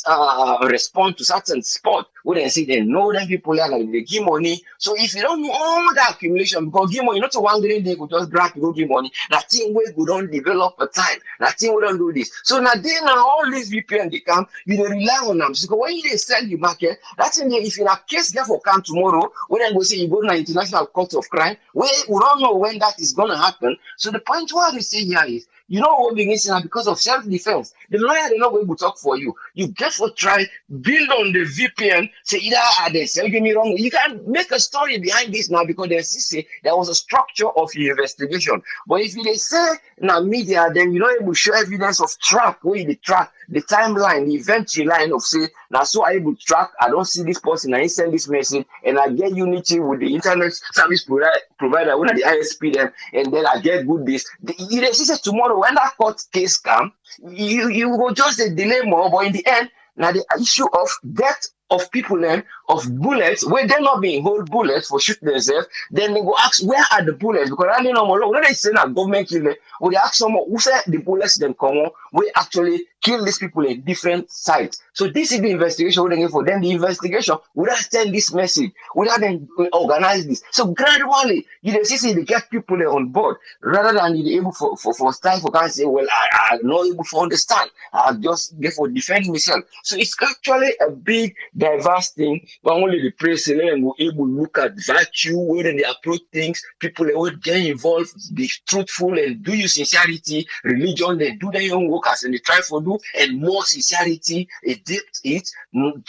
response to certain spot. When they see they know that people are like they give money. So if you don't know all that accumulation, because give money, not a one day they could just grab you go give money. That thing where we don't develop a time. That thing we don't do this. So now then now all these VPN they come, you dey rely on them. So when they sell the market, that's in there. If in a case therefore come tomorrow, when I go say you go to the international court of crime, we don't know when that is gonna happen. So the point what they say here is you know what begins now because of self-defense. The lawyer they're not going to talk for you. You get for try, build on the VPN, say either are they selling me wrong. You can make a story behind this now because they say there was a structure of the investigation. But if they say now media, then you're not able to show evidence of track where they track the timeline, the inventory line of say, now so I able to track, I don't see this person, I send this message, and I get unity with the internet service provider, one of the ISP them, and then I get good this. They say tomorrow when that court case come, you will just a delay more, but in the end, now the issue of death of people then of bullets, where they're not being hold bullets for shooting themselves, then they go ask where are the bullets? Because I don't know when they say that government kill them, would they ask someone who said the bullets then come on, we actually kill these people in different sites. So this is the investigation we're for. Then the investigation would have send this message, would have then organize this. So gradually, you see they get people on board rather than you able for time for can say, well, I'm not able to understand. I just therefore defend myself. So it's actually a big diverse thing, but only the president will able to look at virtue, where they approach things, people will get involved, be truthful and do you sincerity, religion, they do their own work as and they try for do, and more sincerity, they did it,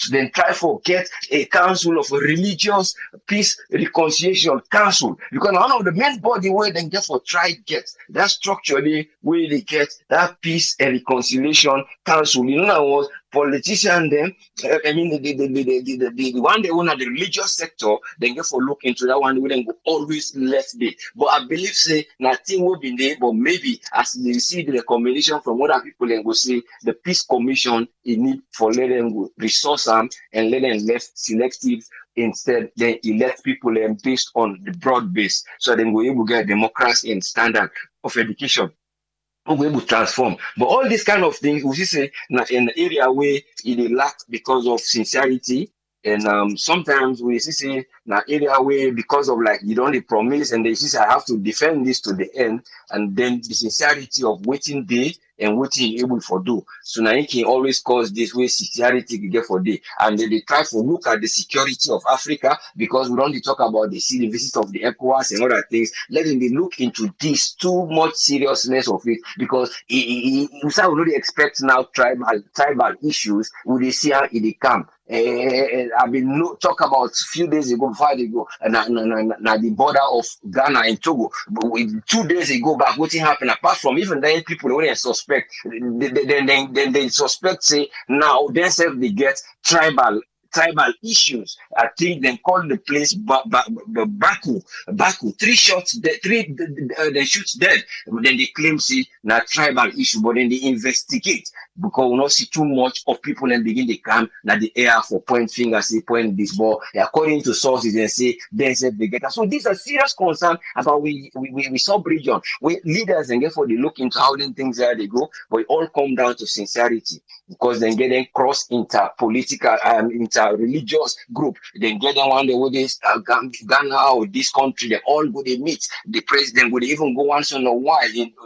then try for get a council of a religious peace reconciliation council. Because one of the main body where they get for try get that structurally where they get that peace and reconciliation council. You know that was politician them, I mean the one they own at the religious sector, then get for look into that one, we then go always left it. But I believe say nothing will be there, but maybe as they see the recommendation from other people, then go say the peace commission it need for let them go resource them and let them left selective instead then elect people based on the broad base. So then we able to get democracy and standard of education. We able to transform. But all these kind of things, we say in the area where it lack because of sincerity. And sometimes we see in an area where because of like you don't promise and they say I have to defend this to the end, and then the sincerity of waiting day and waiting able for do. So now it can always cause this way sincerity to get for day. And then they try to look at the security of Africa because we don't talk about the visit of the ECOWAS and other things. Let them look into this too much seriousness of it because we already expect now tribal issues. We see how it come. I've been talk about a few days ago, before they go, na the border of Ghana and Togo. But 2 days ago back, what happened? Apart from even then people when they suspect, then they suspect say now themselves they get tribal issues. I think they call the place Baku. 3 shots, they shoot dead. But then they claim see na tribal issue, but then they investigate because we not see too much of people and begin to come na the air for point finger, say point this ball. According to sources, they say they get. So these are serious concern about we sub-region. We leaders and therefore they look into how things there they go, but it all come down to sincerity because then getting cross inter-political inter-religious group, then get them one day with this Ghana or this country, they all go they meet. The president would even go once in a while,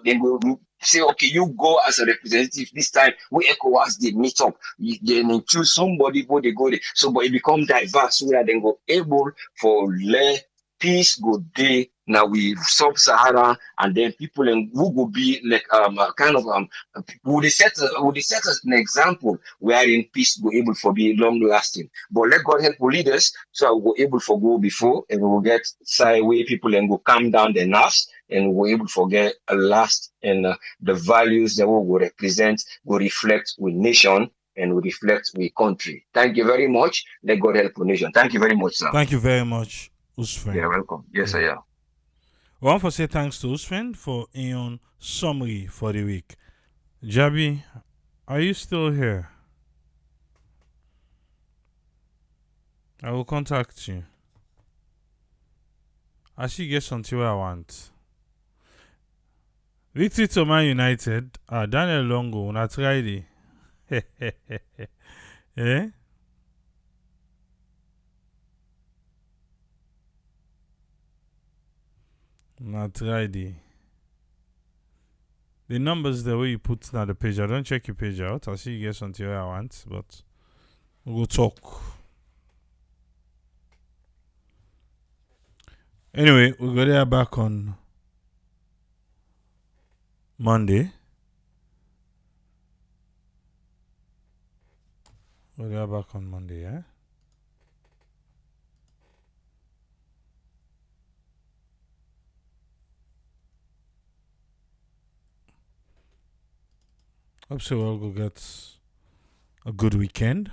then we say, okay, you go as a representative this time. We ECOWAS they meet up. Then choose somebody who they go there. So, but it become diverse so that then go able for peace go day. Now we sub-Sahara and then people and who will be like would they set as an example wherein peace go able for be long lasting. But let God help leaders so we'll able for go before and we will get sideway people and go calm down their nerves and we're able to forget a last and the values that we will represent will reflect with nation and we reflect we country. Thank you very much. Let God help the nation. Thank you very much, sir. Thank you very much, Usfen. You're welcome. Yes, Yeah. I am. We want to say thanks to Usfen for Aeon summary for the week. Jabi, are you still here? I will contact you. I should get something where I want. Victory to Man United. Daniel Longo, not Friday. Eh? Not Friday. The numbers the way you put on the page. I don't check your page out. I see you get something where I want, but we'll talk. Anyway, we'll go there back on Monday. We'll go there back on Monday, yeah? Hope so we'll go get a good weekend.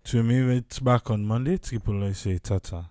To me, it's back on Monday. Triple I say tata.